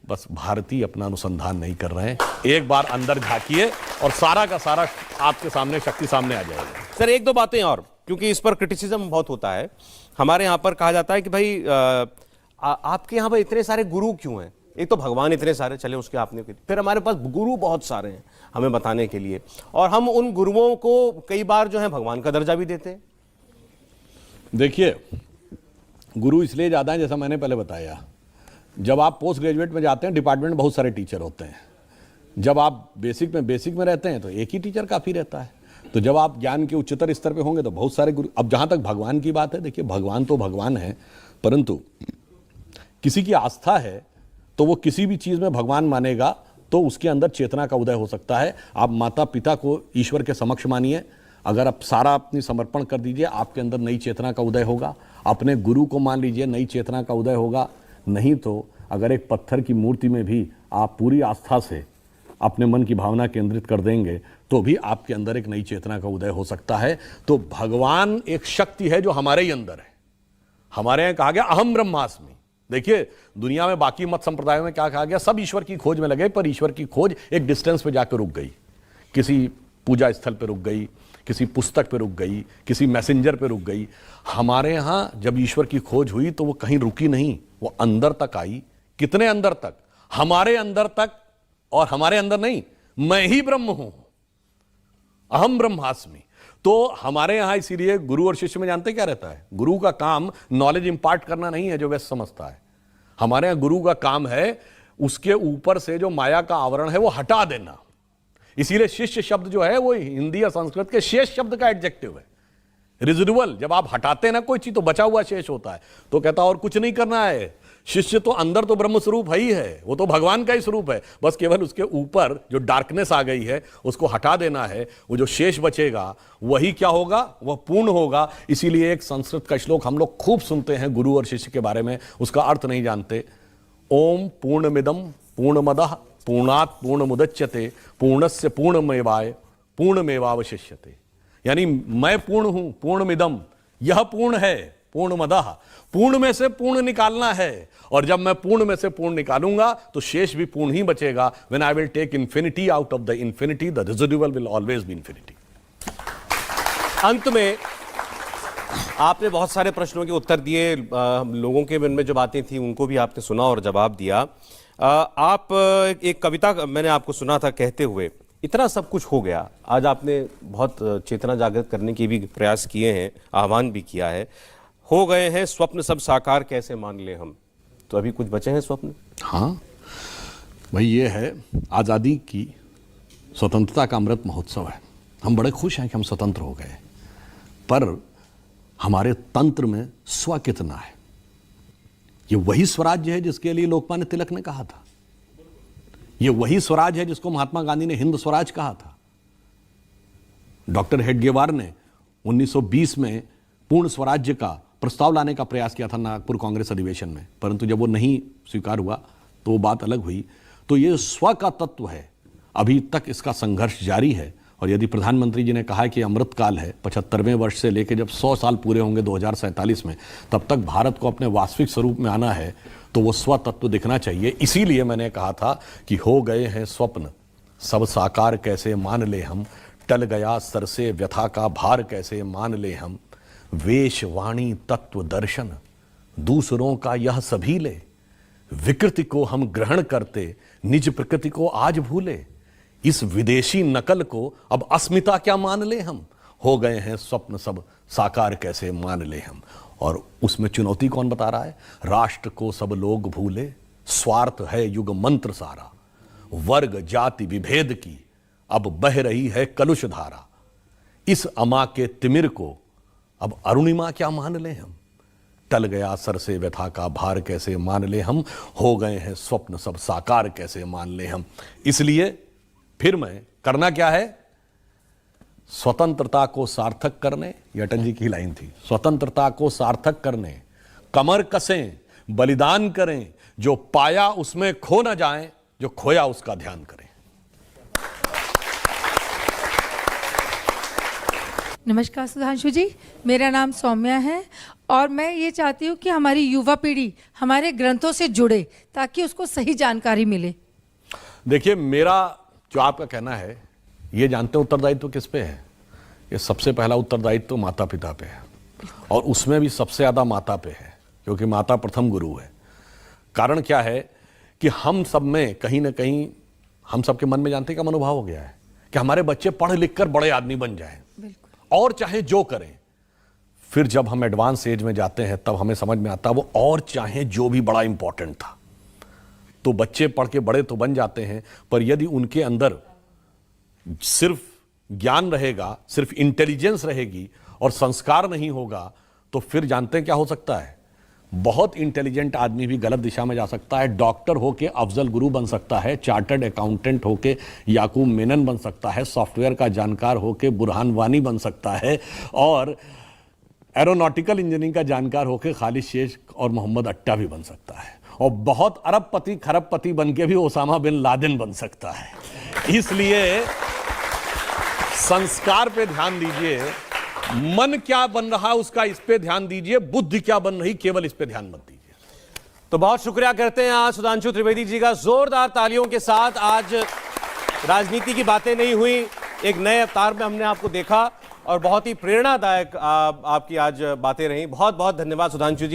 बस भारतीय अपना अनुसंधान नहीं कर रहे हैं। एक बार अंदर झांकिए और सारा का सारा आपके सामने शक्ति सामने आ जाएगी। सर एक दो बातें और, क्योंकि इस पर क्रिटिसिज्म बहुत होता है। हमारे यहां पर कहा जाता है कि भाई आपके यहाँ पर इतने सारे गुरु क्यों हैं? एक तो भगवान इतने सारे, चले उसके आपने, फिर हमारे पास गुरु बहुत सारे हैं हमें बताने के लिए, और हम उन गुरुओं को कई बार जो है भगवान का दर्जा भी देते हैं। देखिए, गुरु इसलिए ज़्यादा है, जैसा मैंने पहले बताया, जब आप पोस्ट ग्रेजुएट में जाते हैं डिपार्टमेंट में बहुत सारे टीचर होते हैं। जब आप बेसिक में रहते हैं तो एक ही टीचर काफ़ी रहता है। तो जब आप ज्ञान के उच्चतर स्तर पे होंगे तो बहुत सारे गुरु। अब जहाँ तक भगवान की बात है, देखिए भगवान तो भगवान है, परंतु किसी की आस्था है तो वो किसी भी चीज़ में भगवान मानेगा तो उसके अंदर चेतना का उदय हो सकता है। आप माता पिता को ईश्वर के समक्ष मानिए, अगर आप सारा अपनी समर्पण कर दीजिए आपके अंदर नई चेतना का उदय होगा। अपने गुरु को मान लीजिए, नई चेतना का उदय होगा। नहीं तो अगर एक पत्थर की मूर्ति में भी आप पूरी आस्था से अपने मन की भावना केंद्रित कर देंगे तो भी आपके अंदर एक नई चेतना का उदय हो सकता है। तो भगवान एक शक्ति है जो हमारे ही अंदर है। हमारे यहां कहा गया अहम ब्रह्मास्मि। देखिए दुनिया में बाकी मत संप्रदायों में क्या कहा गया, सब ईश्वर की खोज में लगे, पर ईश्वर की खोज एक डिस्टेंस पे जाकर रुक गई, किसी पूजा स्थल पे रुक गई, किसी पुस्तक पे रुक गई, किसी मैसेंजर पे रुक गई। हमारे यहां जब ईश्वर की खोज हुई तो वो कहीं रुकी नहीं, वो अंदर तक आई। कितने अंदर तक? हमारे अंदर तक। और हमारे अंदर नहीं, मैं ही ब्रह्म हूं, अहम ब्रह्मास्मि। तो हमारे यहां इसीलिए गुरु और शिष्य में जानते क्या रहता है, गुरु का काम नॉलेज इंपार्ट करना नहीं है जो वैसे समझता है। हमारे यहां गुरु का काम है उसके ऊपर से जो माया का आवरण है वो हटा देना। इसीलिए शिष्य शब्द जो है वो हिंदी या संस्कृत के शेष शब्द का एडजेक्टिव है, रिजिडुअल। जब आप हटाते हैं ना कोई चीज तो बचा हुआ शेष होता है। तो कहता और कुछ नहीं करना है, शिष्य तो अंदर तो ब्रह्म स्वरूप है ही है, वो तो भगवान का ही स्वरूप है, बस केवल उसके ऊपर जो डार्कनेस आ गई है उसको हटा देना है। वो जो शेष बचेगा वही क्या होगा, वह पूर्ण होगा। इसीलिए एक संस्कृत का श्लोक हम लोग खूब सुनते हैं गुरु और शिष्य के बारे में, उसका अर्थ नहीं जानते। ओम पूर्णमिदं पूर्णमदः पूर्णात् पूर्णमुदच्यते पूर्णस्य पूर्णमेवाय पूर्णमेवावशिष्यते। यानी मैं पूर्ण हूं, पूर्णमिदं, यह पूर्ण है, पूर्णमदः, पूर्ण में से पूर्ण निकालना है। और जब मैं पूर्ण में से पूर्ण निकालूंगा तो शेष भी पूर्ण ही बचेगा। When I will take infinity out of the infinity, the residual will always be infinity. अंत में आपने बहुत सारे प्रश्नों के उत्तर दिए, लोगों के मन में जो बातें थी उनको भी आपने सुना और जवाब दिया। आप एक कविता मैंने आपको सुना था कहते हुए, इतना सब कुछ हो गया, आज आपने बहुत चेतना जागृत करने के भी प्रयास किए हैं, आह्वान भी किया है। हो गए हैं स्वप्न सब साकार कैसे मान ले हम, तो अभी कुछ बचे हैं स्वप्न? हाँ भाई, ये है आज़ादी की, स्वतंत्रता का अमृत महोत्सव है। हम बड़े खुश हैं कि हम स्वतंत्र हो गए, पर हमारे तंत्र में स्व कितना है? ये वही स्वराज्य है जिसके लिए लोकमान्य तिलक ने कहा था, ये वही स्वराज है जिसको महात्मा गांधी ने हिंद स्वराज कहा था। डॉक्टर हेडगेवार ने 1920 में पूर्ण स्वराज्य का प्रस्ताव लाने का प्रयास किया था नागपुर कांग्रेस अधिवेशन में, परंतु जब वो नहीं स्वीकार हुआ तो वो बात अलग हुई। तो ये स्व का तत्व है, अभी तक इसका संघर्ष जारी है। और यदि प्रधानमंत्री जी ने कहा कि अमृतकाल है, 75वें वर्ष से लेकर जब 100 साल पूरे होंगे 2047 में, तब तक भारत को अपने वास्तविक स्वरूप में आना है, तो वो स्व तत्व दिखना चाहिए। इसीलिए मैंने कहा था कि हो गए हैं स्वप्न सब साकार कैसे मान ले हम, टल गया सर से व्यथा का भार कैसे मान ले हम, वेश वाणी तत्व दर्शन दूसरों का यह सभी ले, विकृति को हम ग्रहण करते निज प्रकृति को आज भूले, इस विदेशी नकल को अब अस्मिता क्या मान ले हम, हो गए हैं स्वप्न सब साकार कैसे मान ले हम। और उसमें चुनौती कौन बता रहा है? राष्ट्र को सब लोग भूले, स्वार्थ है युग मंत्र सारा, वर्ग जाति विभेद की अब बह रही है कलुष धारा, इस अमा के तिमिर को अब अरुणिमा क्या मान ले हम, टल गया सर से व्यथा का भार कैसे मान ले हम, हो गए हैं स्वप्न सब साकार कैसे मान ले हम। इसलिए फिर मैं करना क्या है? स्वतंत्रता को सार्थक करने, ये अटल जी की लाइन थी, स्वतंत्रता को सार्थक करने कमर कसें बलिदान करें, जो पाया उसमें खो न जाएं, जो खोया उसका ध्यान करें। नमस्कार सुधांशु जी, मेरा नाम सौम्या है और मैं ये चाहती हूँ कि हमारी युवा पीढ़ी हमारे ग्रंथों से जुड़े ताकि उसको सही जानकारी मिले। देखिए, मेरा जो आपका कहना है, ये जानते हैं उत्तरदायित्व किस पे है? ये सबसे पहला उत्तरदायित्व माता पिता पे है, और उसमें भी सबसे ज़्यादा माता पे है, क्योंकि माता प्रथम गुरु है। कारण क्या है कि हम सब में कहीं ना कहीं, हम सबके मन में जानते हैं क्या मनोभाव हो गया है कि हमारे बच्चे पढ़ लिख कर बड़े आदमी बन जाएं, और चाहे जो करें। फिर जब हम एडवांस एज में जाते हैं तब हमें समझ में आता है वो और चाहे जो भी बड़ा इंपॉर्टेंट था। तो बच्चे पढ़ के बड़े तो बन जाते हैं, पर यदि उनके अंदर सिर्फ ज्ञान रहेगा, सिर्फ इंटेलिजेंस रहेगी और संस्कार नहीं होगा, तो फिर जानते हैं क्या हो सकता है? बहुत इंटेलिजेंट आदमी भी गलत दिशा में जा सकता है। डॉक्टर होके अफजल गुरु बन सकता है, चार्टर्ड अकाउंटेंट होके याकूब मेनन बन सकता है, सॉफ्टवेयर का जानकार होके बुरहान वानी बन सकता है, और एरोनॉटिकल इंजीनियरिंग का जानकार होके खालिद शेख और मोहम्मद अट्टा भी बन सकता है, और बहुत अरबपति खरबपति बन के भी ओसामा बिन लादेन बन सकता है। इसलिए संस्कार पे ध्यान दीजिए, मन क्या बन रहा उसका इस पे ध्यान दीजिए, बुद्धि क्या बन रही केवल इस पे ध्यान मत दीजिए। तो बहुत शुक्रिया करते हैं आज सुधांशु त्रिवेदी जी का। जोरदार तालियों के साथ आज राजनीति की बातें नहीं हुई, एक नए अवतार में हमने आपको देखा और बहुत ही प्रेरणादायक आपकी आज बातें रही। बहुत बहुत धन्यवाद सुधांशु जी।